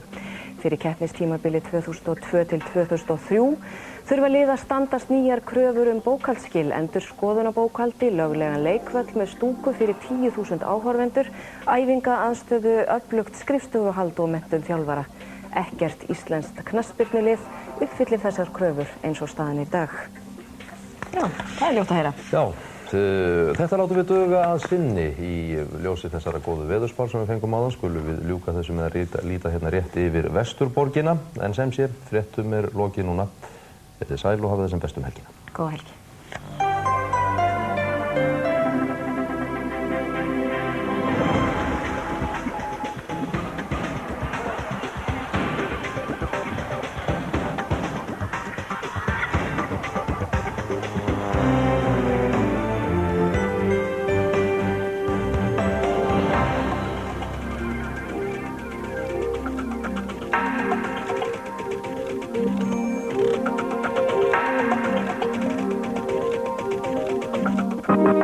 Fyrir keppnistímabili 2002 til 2003 þurfa lið að standast nýjar kröfur bókhaldsskil, endurskoðunarbókhaldi, löglegan leikvöll með stúku fyrir 10.000 áhorfendur, æfingaaðstöðu, öflugt skrifstofuhald og menntun þjálfara. Ekkert íslenskt knattspyrnulið uppfyllir þessar kröfur eins og staðan í dag. Já, það ljótt að heyra. Já, þetta látum við duga að sinni í ljósi þessara góðu veðurspár sem við fengum áðan. Skulum við ljúka þessu með að líta hérna rétt yfir Vesturborgina, en sem sé, fréttum lokið núna. Þetta sæl og hafa þessum bestum helgina. Góða helgi.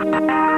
Thank you.